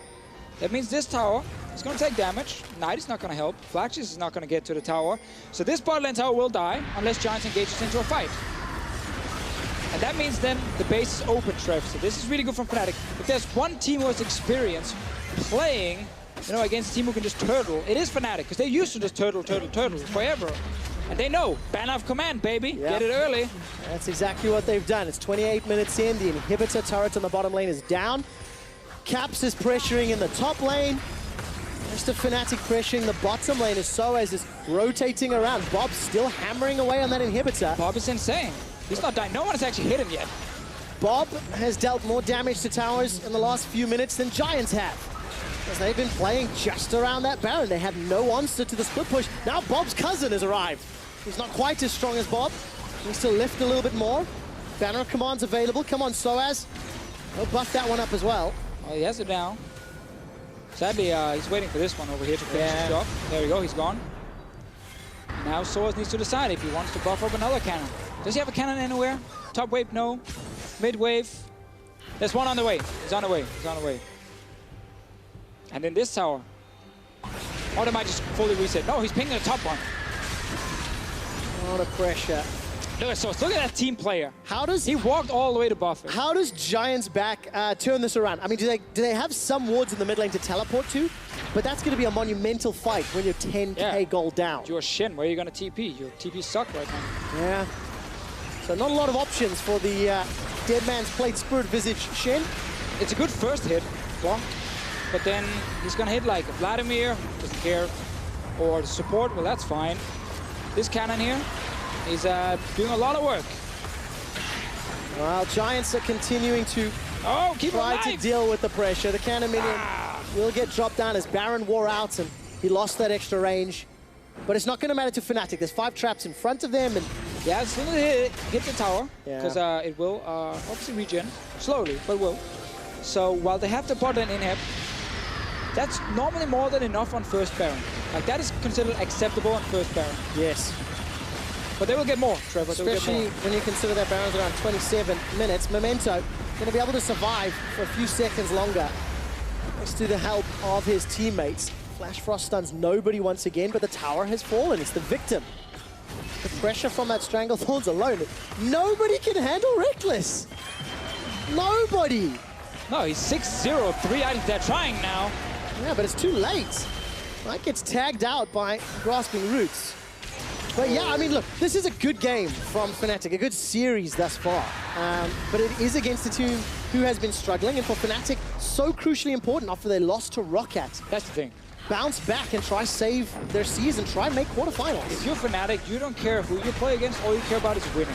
That means this tower is going to take damage. Knight is not going to help. Flaxxish is not going to get to the tower. So this bot lane tower will die unless Giants engages into a fight. And that means then the base is open, Trev. So this is really good from Fnatic. If there's one team who has experience playing, you know, against a team who can just turtle, it is Fnatic, because they used to just turtle forever. And they know, banner of command, baby. Yep. Get it early. That's exactly what they've done. It's 28 minutes in. The inhibitor turret on the bottom lane is down. Caps is pressuring in the top lane. Rest of Fnatic pressuring the bottom lane as sOAZ is rotating around. Bob's still hammering away on that inhibitor. Bob is insane. He's not dying. No one has actually hit him yet. Bob has dealt more damage to towers in the last few minutes than Giants have, because they've been playing just around that Baron. They have no answer to the split push. Now Bob's cousin has arrived. He's not quite as strong as Bob. He needs to lift a little bit more. Banner commands available. Come on, sOAZ. He'll buff that one up as well. Oh, he has it now. Sadly, he's waiting for this one over here to finish his job. There we go, he's gone. Now sOAZ needs to decide if he wants to buff up another cannon. Does he have a cannon anywhere? Top wave, no. Mid wave. There's one on the way. He's on the way. He's on the way. And in this tower. Or they might just fully reset. No, he's pinging the top one. A lot of pressure. Look at sOAZ. Look at that team player. How does he walked all the way to buff it? How does Giants back turn this around? I mean, do they have some wards in the mid lane to teleport to? But that's going to be a monumental fight when you're 10k gold down. You're Shen. Where are you going to TP? Your TP suck right now. Yeah. So not a lot of options for the Dead Man's Plate Spirit Visage Shen. It's a good first hit, block, but then he's gonna hit like Vladimir, doesn't care, or the support, well that's fine. This cannon here is doing a lot of work. Well, Giants are continuing to try to deal with the pressure. The cannon minion will get dropped down as Baron wore out and he lost that extra range. But it's not going to matter to Fnatic. There's 5 traps in front of them, and yeah, as soon as it hits the tower, because it will obviously regen slowly, but will. So while they have the bot lane inhib, that's normally more than enough on first Baron. Like that is considered acceptable on first Baron. Yes. But they will get more, Trevor. Especially when you consider that Baron's around 27 minutes. Memento going to be able to survive for a few seconds longer, thanks to the help of his teammates. Flash Frost stuns nobody once again, but the tower has fallen. It's the victim. The pressure from that Stranglethorns alone. Nobody can handle Rekkles. Nobody. No, he's 6-0, 3 items. They're trying now. Yeah, but it's too late. Mike gets tagged out by Grasping Roots. But yeah, I mean, look, this is a good game from Fnatic, a good series thus far. But it is against a team who has been struggling, and for Fnatic, so crucially important after they lost to Roccat. That's the thing. Bounce back and try save their season, try and make quarterfinals. If you're Fnatic, you don't care who you play against, all you care about is winning.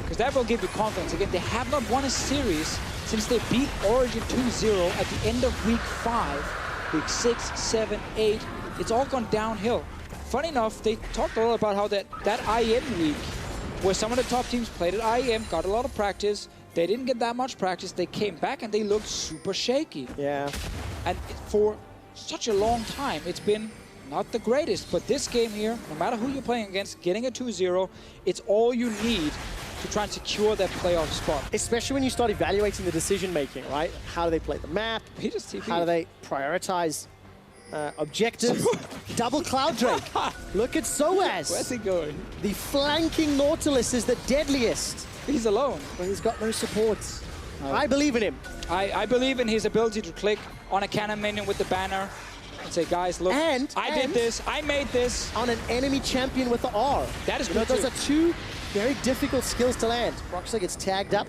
Because that will give you confidence. Again, they have not won a series since they beat Origin 2-0 at the end of week 5, week 6, 7, 8. It's all gone downhill. Funny enough, they talked a lot about how that IEM week, where some of the top teams played at IEM, got a lot of practice. They didn't get that much practice. They came back and they looked super shaky. Yeah. And for such a long time, it's been not the greatest, but this game here, no matter who you're playing against, getting a 2-0, it's all you need to try and secure that playoff spot. Especially when you start evaluating the decision-making, right? How do they play the map? He just TP'd. How do they prioritize Objective, double Cloud Drake. Look at sOAZ. Where's he going? The flanking Nautilus is the deadliest. He's alone. But he's got no supports. I believe in him. I believe in his ability to click on a cannon minion with the banner and say, guys, look, I did this, I made this. On an enemy champion with the R. That is good. Those are two very difficult skills to land. Broxah gets tagged up.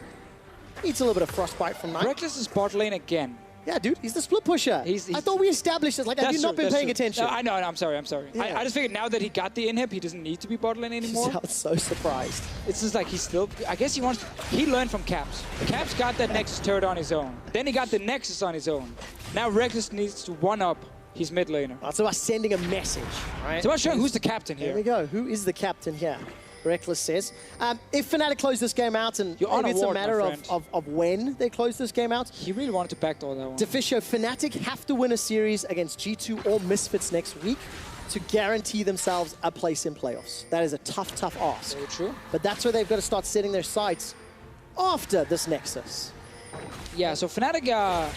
Eats a little bit of frostbite from Knight. Rekkles is bot lane again. Yeah, dude, he's the split pusher. I thought we established this. Like, have you not been paying attention? No, I know, I'm sorry. Yeah. I just figured now that he got the inhib, he doesn't need to be bot lane anymore. I was so surprised. It's just like he's still, I guess he learned from Caps. Caps got that Nexus turret on his own. Then he got the Nexus on his own. Now Rekkles needs to one-up his mid laner. It's about sending a message, right? It's about showing who's the captain here. Here we go. Who is the captain here? Rekkles says. If Fnatic close this game out, and maybe it's a matter of when they close this game out. He really wanted to backdoor that one. Deficio, Fnatic have to win a series against G2 or Misfits next week to guarantee themselves a place in playoffs. That is a tough, tough ask. Very true. But that's where they've got to start setting their sights after this Nexus. Yeah, so Fnatic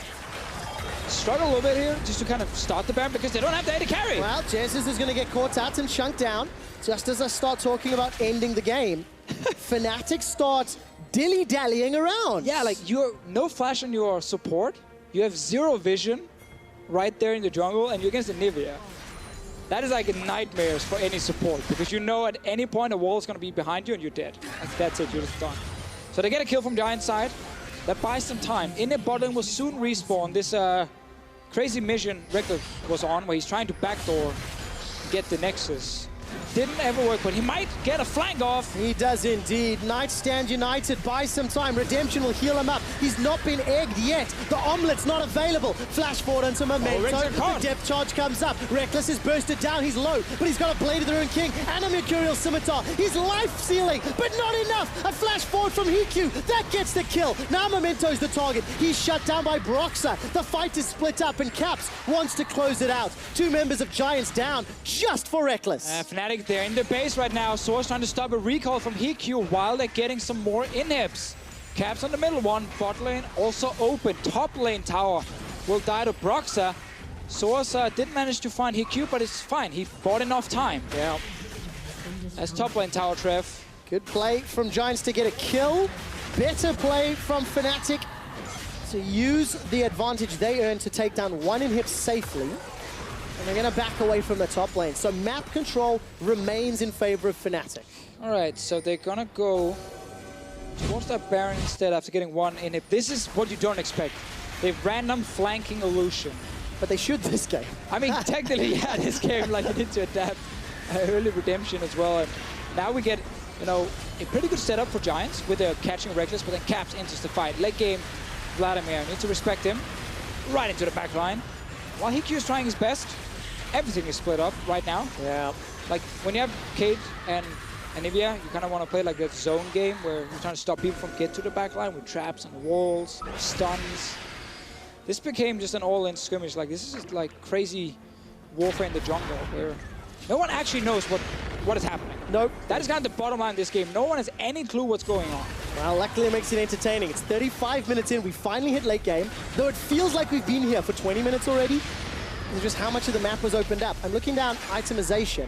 struggle a little bit here just to kind of start the Baron because they don't have the AD carry. Well, Jesiz is going to get caught out and chunked down. Just as I start talking about ending the game, Fnatic starts dilly-dallying around. Yeah, like you're no flash on your support. You have zero vision right there in the jungle, and you're against Anivia. That is like a nightmare for any support because you know at any point a wall is going to be behind you and you're dead. That's it, you're just done. So they get a kill from Giant side. That buys some time. In the bot lane will soon respawn. This crazy mission Rekkles was on where he's trying to backdoor get the Nexus. Didn't ever work, but he might get a flank off. He does indeed. Knight stand united, buy some time. Redemption will heal him up. He's not been egged yet. The omelet's not available. Flash forward into Memento. The depth charge comes up. Rekkles is bursted down. He's low, but he's got a Blade of the Ruined King and a Mercurial Scimitar. He's life sealing, but not enough. A flash forward from HeaQ. That gets the kill. Now Memento's the target. He's shut down by Broxah. The fight is split up, and Caps wants to close it out. Two members of Giants down just for Rekkles. Fnatic, they're in the base right now. sOAZ trying to stop a recall from HeaQ while they're getting some more inhibs. Caps on the middle one. Bot lane also open. Top lane tower will die to Broxah. sOAZ didn't manage to find HeaQ, but it's fine. He bought enough time. Yeah. That's top lane tower, Trev. Good play from Giants to get a kill. Better play from Fnatic to use the advantage they earned to take down one inhib safely. And they're going to back away from the top lane. So map control remains in favor of Fnatic. All right, so they're going to go towards that Baron instead after getting one inhib. This is what you don't expect. They've random flanking a Lucian. But they should this game. I mean, technically, yeah, this game, like, you need to adapt early redemption as well. And now we get, you know, a pretty good setup for Giants with their catching Rekkles, but then Caps enters the fight. Late game, Vladimir, need to respect him. Right into the back line. While HeaQ is trying his best, everything is split up right now. Yeah. Like, when you have Kate and Anivia, you kind of want to play like that zone game where you're trying to stop people from getting to the back line with traps and walls, stuns. This became just an all-in skirmish. Like, this is just like crazy warfare in the jungle where no one actually knows what is happening. Nope. That is kind of the bottom line of this game. No one has any clue what's going on. Well, luckily it makes it entertaining. It's 35 minutes in. We finally hit late game, though it feels like we've been here for 20 minutes already. It's just how much of the map was opened up. I'm looking down itemization.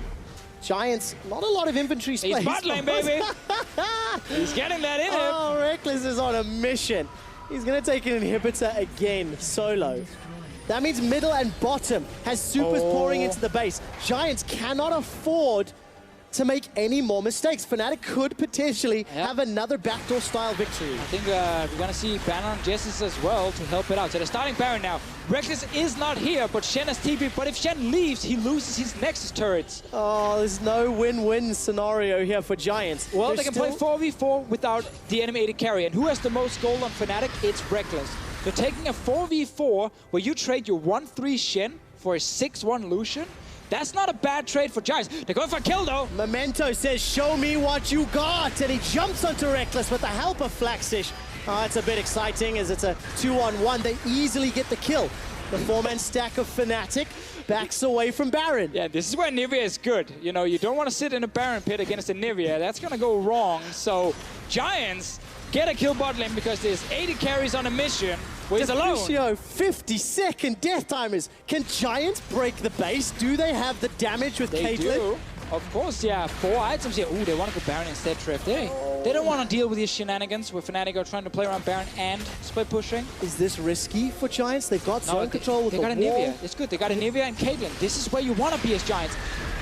Giants, not a lot of inventory space. He's bot lane, baby. He's getting that in him. Oh, Rekkles is on a mission. He's going to take an inhibitor again, solo. That means middle and bottom has supers pouring into the base. Giants cannot afford to make any more mistakes. Fnatic could potentially have another backdoor-style victory. I think we're going to see Baron on Jesiz as well to help it out. So they're starting Baron now. Rekkles is not here, but Shen has TP. But if Shen leaves, he loses his Nexus turrets. Oh, there's no win-win scenario here for Giants. Well, they can play 4v4 without the enemy AD carry. And who has the most gold on Fnatic? It's Rekkles. They're taking a 4v4 where you trade your 1-3 Shen for a 6-1 Lucian. That's not a bad trade for Giants. They're going for a kill, though. Memento says, show me what you got. And he jumps onto Rekkles with the help of Flaxxish. Oh, it's a bit exciting as it's a 2-on-1. They easily get the kill. The four-man stack of Fnatic backs away from Baron. Yeah, this is where Anivia is good. You know, you don't want to sit in a Baron pit against Anivia. That's going to go wrong. So Giants get a kill bot lane because there's 80 carries on a mission Well, he's alone. Deficio, 50-second death timers. Can Giants break the base? Do they have the damage with They Caitlyn? do. Of course, yeah. 4 items here. Ooh, they want to go Baron instead, Trev. They don't want to deal with these shenanigans where Fnatic are trying to play around Baron and split pushing. Is this risky for Giants? They've got zone control with they the got wall. Anivia. It's good. They got Anivia and Caitlyn. This is where you want to be as Giants.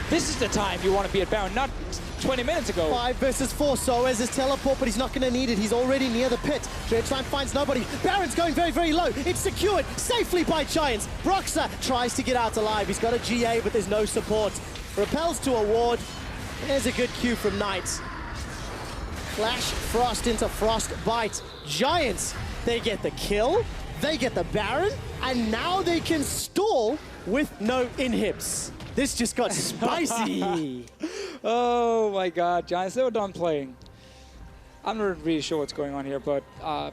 This is the time you want to be at Baron, not 20 minutes ago. 5 versus 4. sOAZ is teleport, but he's not going to need it. He's already near the pit. Dreadtime finds nobody. Baron's going very, very low. It's secured safely by Giants. Broxah tries to get out alive. He's got a GA, but there's no support. Repels to a ward. There's a good Q from Knights. Flash Frost into Frostbite. Giants, they get the kill, they get the Baron, and now they can stall with no inhibs. This just got spicy. Oh my God, Giants, they were done playing. I'm not really sure what's going on here, but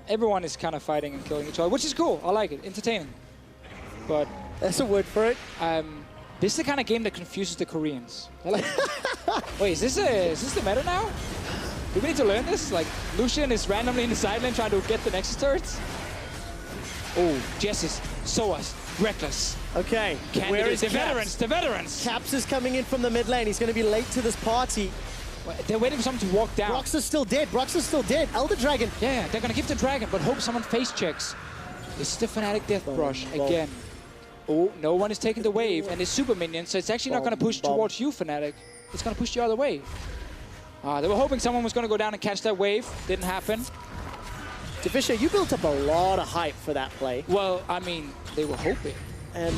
everyone is kind of fighting and killing each other, which is cool. I like it, entertaining. But that's a word for it. This is the kind of game that confuses the Koreans. Like, wait, is this the meta now? Do we need to learn this? Like, Lucian is randomly in the side lane trying to get the Nexus turrets? Oh, Jesiz, sOAZ, Rekkles. Okay, where is the veterans? The veterans! Caps is coming in from the mid lane. He's going to be late to this party. They're waiting for someone to walk down. Broxah's still dead. Broxah's still dead. Elder Dragon. Yeah, they're going to give the Dragon, but hope someone face checks. This is the Fnatic Death Brush again. Oh, no one is taking the wave, and it's super minions, so it's actually not going to push towards you, Fnatic. It's going to push the other way. They were hoping someone was going to go down and catch that wave. Didn't happen. Deficio, you built up a lot of hype for that play. Well, I mean, they were hoping. And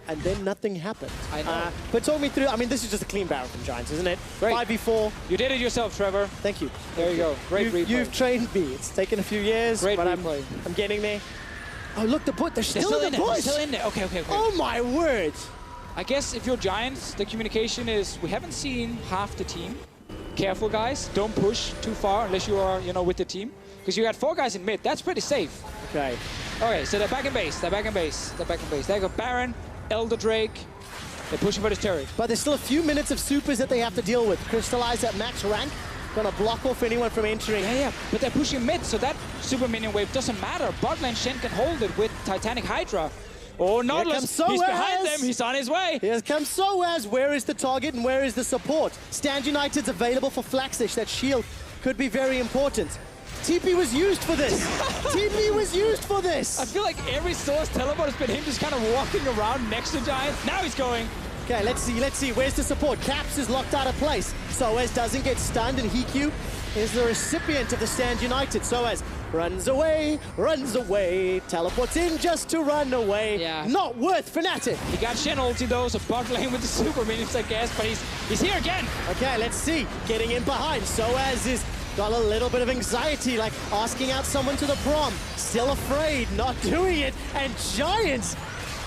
then nothing happened. I know. But talk me through, I mean, this is just a clean Baron from Giants, isn't it? Great. 5v4. You did it yourself, Trevor. Thank you. There you go. Great replay. You've trained me. It's taken a few years, Great but replay. I'm getting there. Oh, look, they're still in the bush. They're still in there. Okay. Oh, my word. I guess if you're Giants, the communication is, we haven't seen half the team. Careful, guys. Don't push too far unless you are, with the team. Because you got 4 guys in mid. That's pretty safe. Okay. Okay, so they're back in base. They got Baron, Elder Drake. They're pushing for this turret. But there's still a few minutes of supers that they have to deal with. Crystallize at max rank. Gonna block off anyone from entering. Yeah. But they're pushing mid, so that super minion wave doesn't matter. Bot lane Shen can hold it with Titanic Hydra. Oh, Nautilus, he's behind them. He's on his way. Here comes sOAZ. Where is the target and where is the support? Stand United's available for Flaxxish. That shield could be very important. TP was used for this. TP was used for this. I feel like every sOAZ teleport has been him just kind of walking around next to Giants. Now he's going. Okay, let's see. Where's the support? Caps is locked out of place. sOAZ doesn't get stunned, and HeaQ is the recipient of the Stand United. sOAZ runs away, teleports in just to run away. Yeah. Not worth Fnatic. He got Shen ulti though, so bot lane with the super minions, I guess, but he's here again. Okay, let's see. Getting in behind. sOAZ is got a little bit of anxiety, like asking out someone to the prom. Still afraid, not doing it. And Giants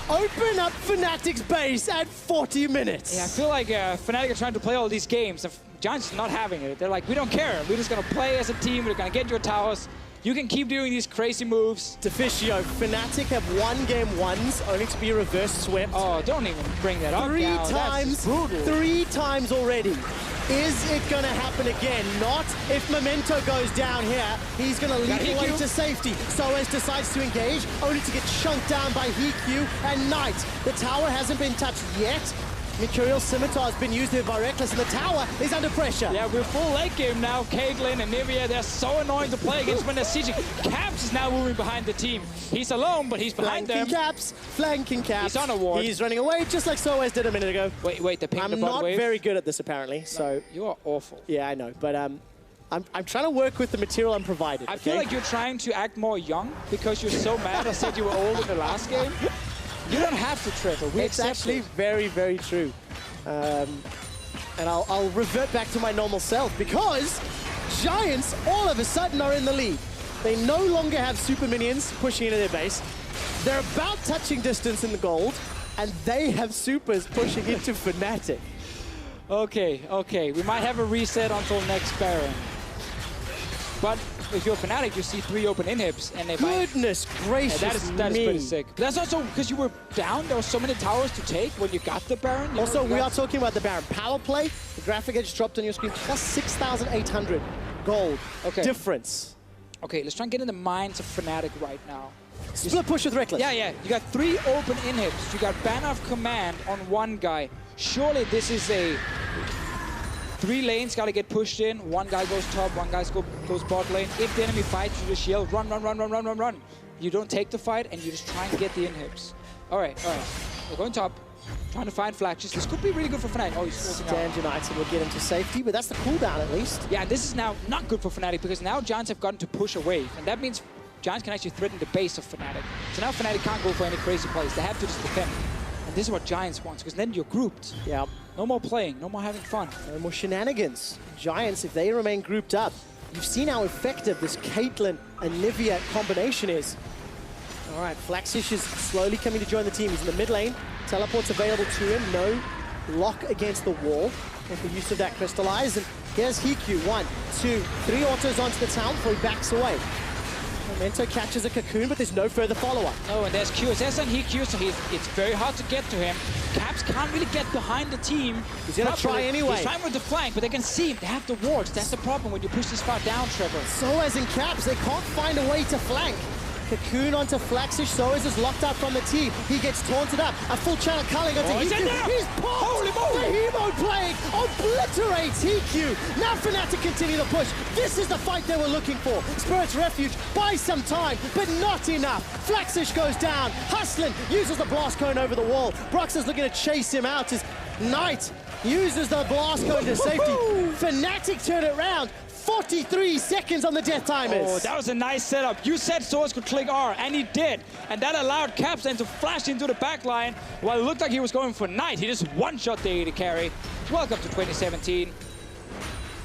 open up Fnatic's base at 40 minutes. Yeah, I feel like Fnatic are trying to play all these games. Giants are not having it. They're like, we don't care. We're just going to play as a team. We're going to get your towers. You can keep doing these crazy moves. Deficio, Fnatic have won game ones, only to be reverse swept. Oh, don't even bring that up. 3 times. 3 times already. Is it going to happen again? Not if Memento goes down here. He's going to lead the way to safety. sOAZ decides to engage, only to get chunked down by HeaQ and Knight. The tower hasn't been touched yet. Mercurial Scimitar has been used here by Rekkles, and the tower is under pressure. Yeah, we're full late game now. Caitlyn and Anivia, they're so annoying to play against when they're sieging. Caps is now moving behind the team. He's alone, but he's behind them. Flanking Caps. He's on a ward. He's running away, just like sOAZ did a minute ago. Wait, the ping the bot I'm not wave. very good at this, apparently, so... You are awful. Yeah, I know, but I'm trying to work with the material I'm provided. I feel like you're trying to act more young because you're so mad I said you were old in the last game. You don't have to, Trevor. It's actually very, very true. And I'll revert back to my normal self because Giants all of a sudden are in the lead. They no longer have super minions pushing into their base. They're about touching distance in the gold, and they have supers pushing into Fnatic. Okay. We might have a reset until next Baron. But if you're Fnatic, you see 3 open inhibs, and they Goodness gracious that is pretty sick. But that's also because you were down. There were so many towers to take when you got the Baron. Also, we are talking about the Baron power play. The graphic edge dropped on your screen. That's 6,800 gold difference. Okay, let's try and get in the minds of Fnatic right now. Split push with Rekkles. Yeah. You got 3 open inhibs. You got Banner of Command on one guy. Surely this is a 3 lanes got to get pushed in. One guy goes top, one guy goes bot lane. If the enemy fights, you just yell, run. You don't take the fight, and you just try and get the inhibs. All right. We're going top. Trying to find Flaxxish. This could be really good for Fnatic. Oh, he's forcing out. Stand United will get him to safety, but that's the cooldown at least. Yeah, this is now not good for Fnatic because now Giants have gotten to push a wave, and that means Giants can actually threaten the base of Fnatic. So now Fnatic can't go for any crazy plays. They have to just defend. And this is what Giants wants, because then you're grouped. Yeah. No more playing, no more having fun. No more shenanigans. Giants, if they remain grouped up, you've seen how effective this Caitlyn Anivia combination is. All right, Flaxxish is slowly coming to join the team. He's in the mid lane. Teleport's available to him. No lock against the wall. With the use of that crystallize. And here's HeaQ. 1, 2, 3 autos onto the town before he backs away. Memento catches a cocoon, but there's no further follow-up. Oh, and there's QSS and HeaQ, so it's very hard to get to him. Caps can't really get behind the team. He's gonna try anyway. He's trying with the flank, but they can see him. They have the wards. That's the problem when you push this far down, Trevor. sOAZ and Caps, they can't find a way to flank. Cocoon onto Flaxxish. sOAZ is locked out from the team. He gets taunted up. A full channel culling onto HeaQ. He's popped! Holy moly! The Hemo Plague obliterates HeaQ. Now Fnatic continue to push. This is the fight they were looking for. Spirit's Refuge buys some time, but not enough. Flaxxish goes down. Hustlin uses the blast cone over the wall. Broxah's looking to chase him out as Knight uses the blast cone to safety. Fnatic turn it around. 43 seconds on the death timers. Oh, that was a nice setup. You said sOAZ could click R, and he did. And that allowed Caps then to flash into the back line. While it looked like he was going for Knight, he just one-shot the AD carry. Welcome to 2017.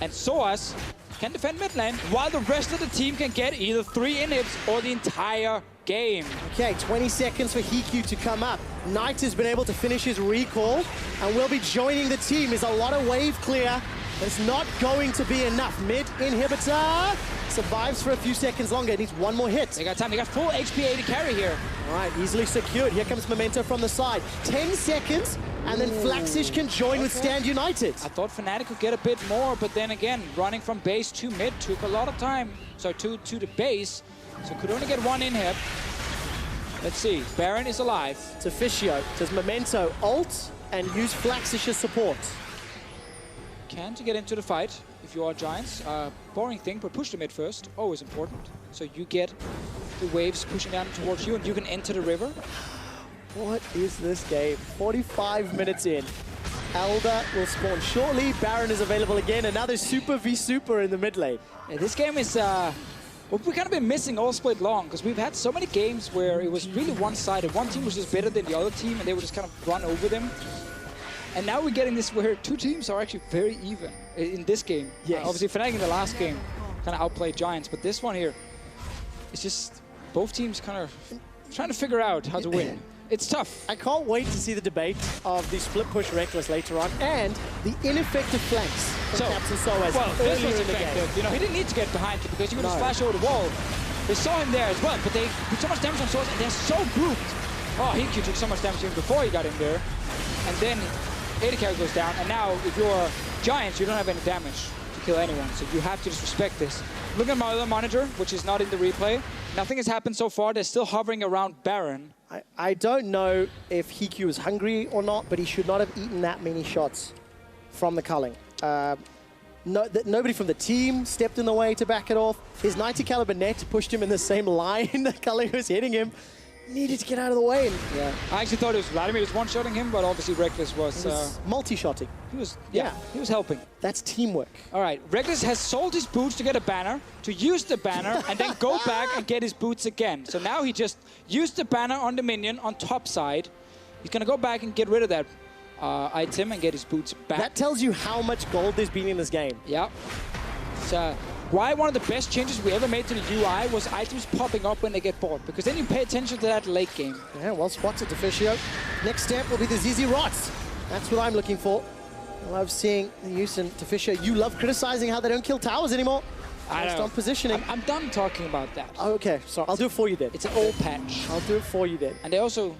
And sOAZ can defend mid lane, while the rest of the team can get either 3 inhibs or the entire game. Okay, 20 seconds for HeaQ to come up. Knight has been able to finish his recall and will be joining the team. There's a lot of wave clear. It's not going to be enough. Mid inhibitor survives for a few seconds longer. It needs one more hit. They got time. They got full HP AD carry here. All right, easily secured. Here comes Memento from the side. 10 seconds, and then Flaxxish can join with Stand United. I thought Fnatic could get a bit more, but then again, running from base to mid took a lot of time. So to the base, so could only get 1 inhib. Let's see. Baron is alive. Deficio does Memento ult and use Flaxxish's support. Can to get into the fight if you are Giants. Boring thing, but push the mid first. Always important. So you get the waves pushing down towards you and you can enter the river. What is this game? 45 minutes in. Elder will spawn shortly. Baron is available again. Another Super v Super in the mid lane. Yeah, this game is... well, we've kind of been missing all split long because we've had so many games where it was really one-sided. One team was just better than the other team and they would just kind of run over them. And now we're getting this where 2 teams are actually very even in this game. Yes. Obviously, Fnatic in the last game kind of outplayed Giants, but this one here, it's just both teams kind of trying to figure out how to win. It's tough. I can't wait to see the debate of the split push Rekkles later on and the ineffective flanks from Caps and sOAZ. Well, this was effective. You know, he didn't need to get behind you because you could just flash over the wall. They saw him there as well, but they put so much damage on sOAZ and they're so grouped. Oh, HeaQ took so much damage even before he got in there. And then AD carry goes down, and now if you're Giants, you don't have any damage to kill anyone, so you have to just respect this. Look at my other monitor, which is not in the replay. Nothing has happened so far. They're still hovering around Baron. I don't know if HeaQ is hungry or not, but he should not have eaten that many shots from the culling. Nobody from the team stepped in the way to back it off. His 90 caliber net pushed him in the same line that culling was hitting him. Needed to get out of the way. Yeah, I actually thought it was Vladimir was one-shotting him, but obviously Rekkles was multi-shotting. He was, he was helping. That's teamwork. All right, Rekkles has sold his boots to get a banner, to use the banner, and then go back and get his boots again. So now he just used the banner on the minion on top side. He's gonna go back and get rid of that item and get his boots back. That tells you how much gold there's been in this game. Yeah. So, why one of the best changes we ever made to the UI was items popping up when they get bought, because then you pay attention to that late game. Yeah, well spotted, Deficio. Next step will be the Jesiz rots. That's what I'm looking for. I love seeing the use in Deficio. You love criticizing how they don't kill towers anymore. Based on positioning. I'm done talking about that. Oh, okay, sorry. I'll do it for you then. It's an old patch. I'll do it for you then. And they also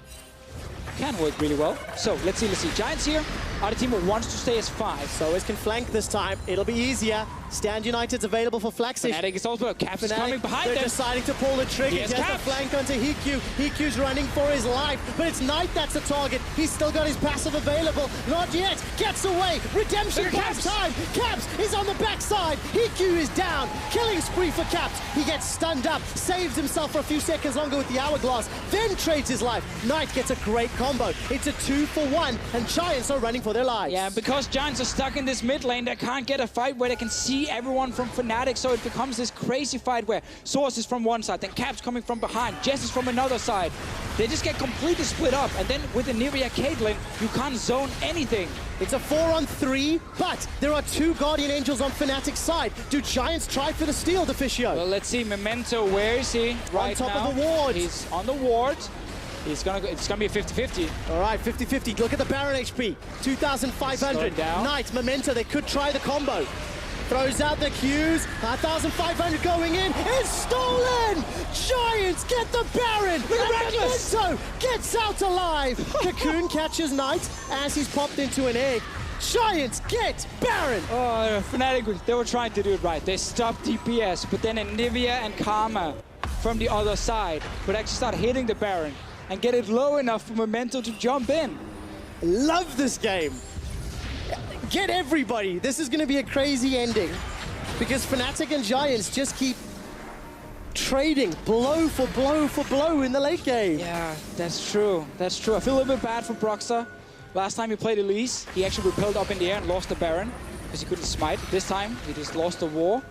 can work really well. So, let's see. Giants here are the team that wants to stay as 5. sOAZ can flank this time. It'll be easier. Stand United's available for Flaxxish. Fnatic is also, Caps is coming behind they're them. deciding to pull the trigger. Yes, He has Caps. the flank onto HeaQ. HeaQ's running for his life, but it's Knight that's the target. He's still got his passive available. Not yet. Gets away. Redemption Caps time. Caps is on the backside. HeaQ is down. Killing spree for Caps. He gets stunned up, saves himself for a few seconds longer with the hourglass, then trades his life. Knight gets a great combo. It's a 2-for-1, and Giants are running for their lives. Yeah, because Giants are stuck in this mid lane, they can't get a fight where they can see everyone from Fnatic, so it becomes this crazy fight where sOAZ is from one side, then Caps coming from behind, Jesiz from another side. They just get completely split up, and then with Anivia Caitlyn, you can't zone anything. It's a 4-on-3, but there are 2 Guardian Angels on Fnatic's side. Do Giants try for the steal, Deficio? Well, let's see, Memento, where is he right now? On top of the ward. He's on the ward. It's gonna be a 50-50. All right, 50-50. Look at the Baron HP. 2,500. Knight, Memento, they could try the combo. Throws out the Qs. 1,500 going in. It's stolen! Giants get the Baron! And Memento gets out alive! Cocoon catches Knight as he's popped into an egg. Giants get Baron! Oh, Fnatic, they were trying to do it right. They stopped DPS, but then Anivia and Karma from the other side would actually start hitting the Baron and get it low enough for Memento to jump in. Love this game. Get everybody. This is going to be a crazy ending because Fnatic and Giants just keep trading blow for blow for blow in the late game. Yeah, that's true. That's true. I feel a little bit bad for Broxah. Last time he played Elise, he actually repelled up in the air and lost the Baron because he couldn't smite. This time, he just lost the war.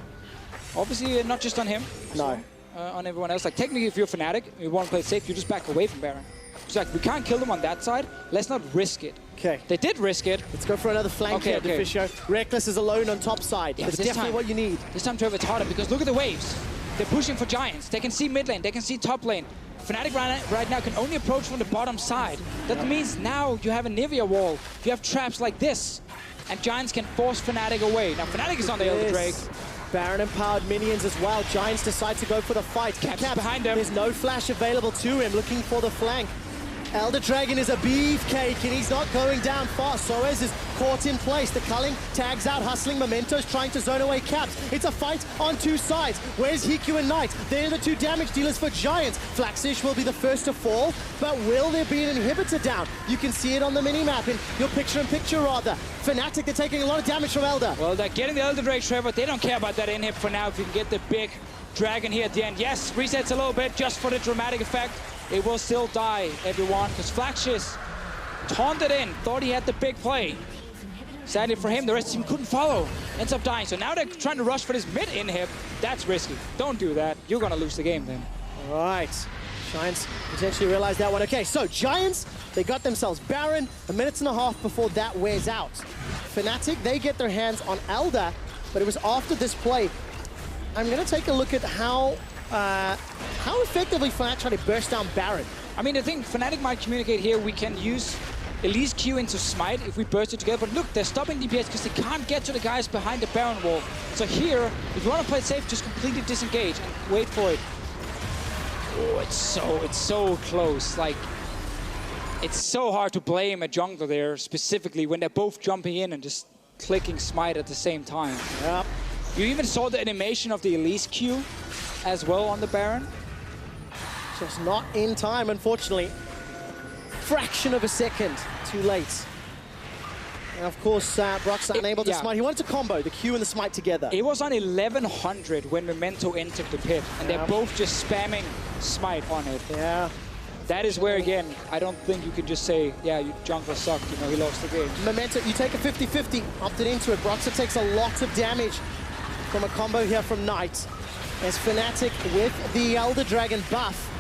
Obviously, not just on him. No. On everyone else. Like, technically, if you're Fnatic, you want to play it safe, you just back away from Baron. It's like, we can't kill them on that side. Let's not risk it. Okay. They did risk it. Let's go for another flank here, Deficio. Rekkles is alone on top side. Yeah, That's definitely what you need. This time, Trevor, it's harder because look at the waves. They're pushing for Giants. They can see mid lane. They can see top lane. Fnatic right now can only approach from the bottom side. That means now you have a Anivia wall. You have traps like this. And Giants can force Fnatic away. Now, Fnatic is on the Elder Drake. Baron-empowered minions as well. Giants decide to go for the fight. Caps behind him. There's no flash available to him, looking for the flank. Elder Dragon is a beefcake, and he's not going down fast. sOAZ is caught in place. The culling tags out, hustling. Memento's trying to zone away Caps. It's a fight on 2 sides. Where's HeaQ and Knight? They're the 2 damage dealers for Giants. Flaxxish will be the first to fall, but will there be an inhibitor down? You can see it on the mini-map in your picture-in-picture, rather. Fnatic, they're taking a lot of damage from Elder. Well, they're getting the Elder Drake, Trevor. They don't care about that inhib for now if you can get the big dragon here at the end. Yes, resets a little bit just for the dramatic effect. It will still die, everyone, because Flaxxish taunted in, thought he had the big play. Sadly for him, the rest of the team couldn't follow, ends up dying. So now they're trying to rush for this mid inhib. That's risky. Don't do that. You're going to lose the game then. All right. Giants potentially realize that one. Okay, so Giants, they got themselves Baron 1.5 minutes before that wears out. Fnatic, they get their hands on Elder, but it was after this play. I'm going to take a look at how effectively Fnatic try to burst down Baron. I mean, I think Fnatic might communicate here. We can use Elise Q into Smite if we burst it together. But look, they're stopping DPS because they can't get to the guys behind the Baron wall. So here, if you want to play it safe, just completely disengage and wait for it. Oh, it's so close. Like, it's so hard to blame a jungler there, specifically when they're both jumping in and just clicking Smite at the same time. Yep. You even saw the animation of the Elise Q as well on the Baron. Just not in time, unfortunately. Fraction of a second too late. And of course, Broxah unable to smite. He wanted to combo the Q and the smite together. It was on 1100 when Memento entered the pit, and they're both just spamming smite on it. Yeah. That is where, again, I don't think you can just say, yeah, you jungler sucked, you know, he lost the game. Memento, you take a 50-50, opted into it. Broxah takes a lot of damage from a combo here from Knight. As Fnatic with the Elder Dragon buff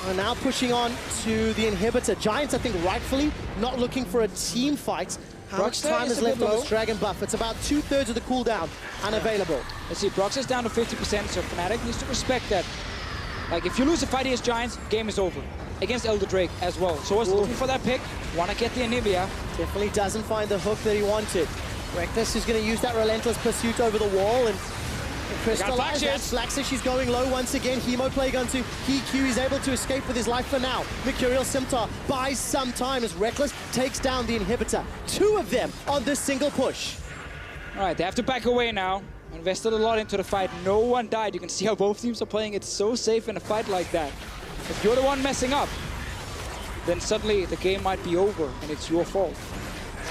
are now pushing on to the inhibitor. Giants, I think, rightfully not looking for a team fight. How much time is left on this Dragon buff? It's about 2/3 of the cooldown unavailable. Let's see, Broxah's down to 50%, so Fnatic needs to respect that. Like, if you lose a fight against Giants, game is over. Against Elder Drake as well. So was looking for that pick, want to get the Anivia. Definitely doesn't find the hook that he wanted. Rekkles is going to use that relentless pursuit over the wall and crystallize that. Flaxxish is going low once again. Hemo plague onto HeaQ. He's able to escape with his life for now. Mercurial Scimitar buys some time as Rekkles takes down the inhibitor. 2 of them on this single push. All right, they have to back away now. invested a lot into the fight. No one died. You can see how both teams are playing it so safe in a fight like that. If you're the one messing up, then suddenly the game might be over and it's your fault.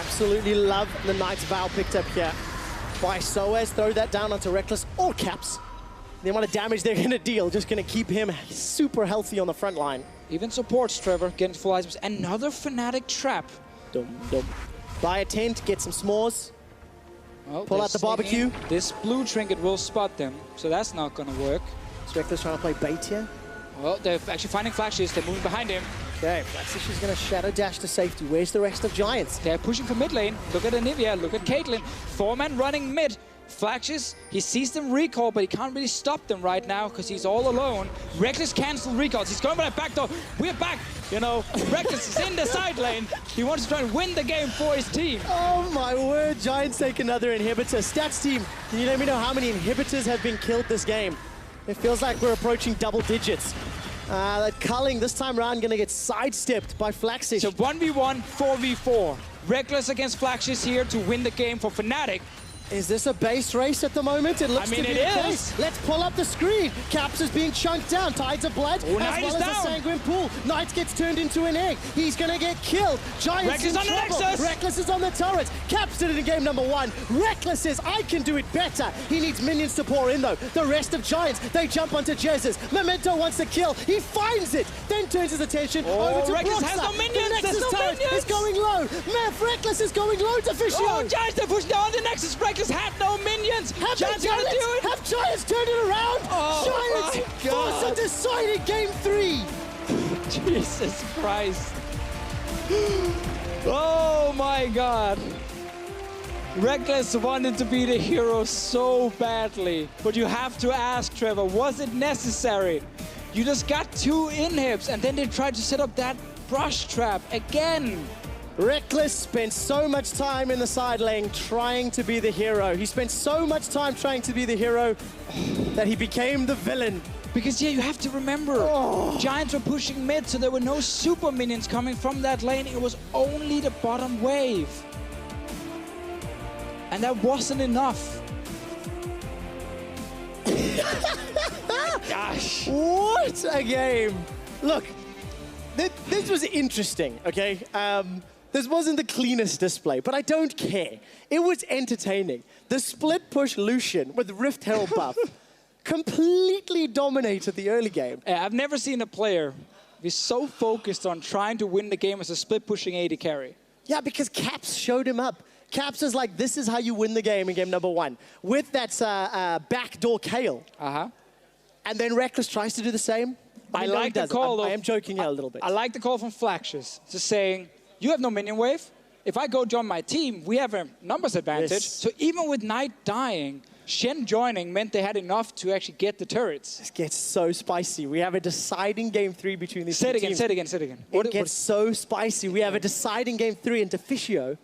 Absolutely love the Knight's Vow picked up here by sOAZ. Throw that down onto Rekkles or Caps. The amount of damage they're going to deal, just going to keep him super healthy on the front line. Even supports Trevor getting full items. Another Fnatic trap. Dum, dum. Buy a tent, get some s'mores. Well, pull out the barbecue. This blue trinket will spot them, so that's not going to work. So Rekkles trying to play bait here. Well, they're actually finding Flaxxish. They're moving behind him. Okay, Flaxxish is going to shadow dash to safety. Where's the rest of Giants? They're pushing for mid lane. Look at Anivia, look at Caitlyn. 4-man running mid. Flaxxish, he sees them recall, but he can't really stop them right now because he's all alone. Rekkles cancelled recalls. He's going for that back door. We're back. You know, Rekkles is in the side lane. He wants to try and win the game for his team. Oh my word, Giants take another inhibitor. Stats team, can you let me know how many inhibitors have been killed this game? It feels like we're approaching double digits. That Culling this time around going to get sidestepped by Flaxxish. So 1v1, 4v4. Rekkles against Flaxxish here to win the game for Fnatic. Is this a base race at the moment? It looks to be the case. Let's pull up the screen. Caps is being chunked down. Tides of blood, as well as a sanguine pool. Knight gets turned into an egg. He's going to get killed. Giants Rekkles in on trouble. the Nexus. Rekkles is on the turret. Caps did it in game number 1. Rekkles says, I can do it better. He needs minions to pour in, though. The rest of Giants, they jump onto Jesiz. Memento wants to kill. He finds it. Then turns his attention over to Rekkles Broxah. has no minions. The Nexus turret is going low. Rekkles is going low. Deficio. Oh, Giants, they're pushing down the Nexus. Rekkles had no minions. Have Giants Giants, do it. Have Giants turned it around? Oh Giants my God. force a decided game 3. Jesus Christ. Oh my God. Rekkles wanted to be the hero so badly. But you have to ask, Trevor, was it necessary? You just got 2 inhibs and then they tried to set up that brush trap again. Rekkles spent so much time in the side lane trying to be the hero. He spent so much time trying to be the hero that he became the villain. Because, yeah, you have to remember, Giants were pushing mid, so there were no super minions coming from that lane. It was only the bottom wave. And that wasn't enough. Gosh. What a game. Look, this was interesting, okay? This wasn't the cleanest display, but I don't care. It was entertaining. The split push Lucian with Rift Herald buff completely dominated the early game. I've never seen a player be so focused on trying to win the game as a split pushing AD carry. Yeah, because Caps showed him up. Caps is like, this is how you win the game in game number 1. With that backdoor Kale. And then Rekkles tries to do the same. I like the call. I am joking a little bit. I like the call from Flaxxish. Just saying, you have no minion wave. If I go join my team, we have a numbers advantage. Yes. So even with Knight dying, Shen joining meant they had enough to actually get the turrets. This gets so spicy. We have a deciding game 3 between these two teams. Say it again. It gets so spicy. We have a deciding game 3 in Deficio.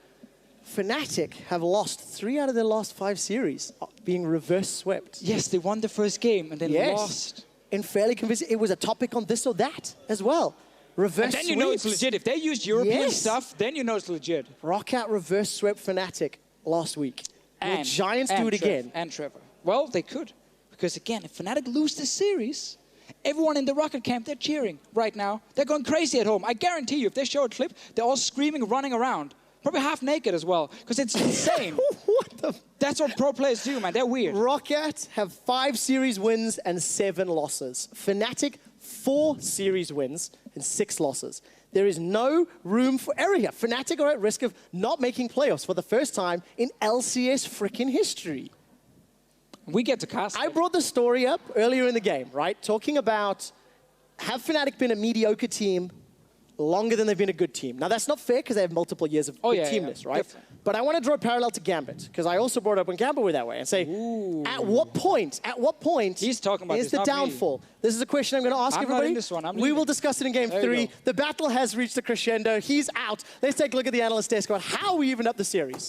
Fnatic have lost 3 out of their last 5 series, being reverse swept. Yes, they won the first game and then lost. And fairly convincing. It was a topic on this or that as well. Reverse and then you know it's legit. If they used European stuff, then you know it's legit. Rockout reverse swept Fnatic last week. Will Giants do it again? And Trevor. Well, they could. Because again, if Fnatic lose this series, everyone in the Rocket camp, they're cheering right now. They're going crazy at home. I guarantee you, if they show a clip, they're all screaming, running around. Probably half naked as well, because it's insane. What the? That's what pro players do, man. They're weird. Rocket have 5 series wins and 7 losses. Fnatic, 4 series wins and 6 losses. There is no room for error here. Fnatic are at risk of not making playoffs for the first time in LCS freaking history. We get to cast I brought the story up earlier in the game, right? Talking about, have Fnatic been a mediocre team longer than they've been a good team? Now, that's not fair because they have multiple years of good teamness, right? Definitely. But I want to draw a parallel to Gambit because I also brought up when Gambit were that way and say, at what point He's talking about is the downfall? This is a question I'm going to ask everybody. Not in this one. We will discuss it in game 3. The battle has reached a crescendo. He's out. Let's take a look at the analyst desk about how we even up the series.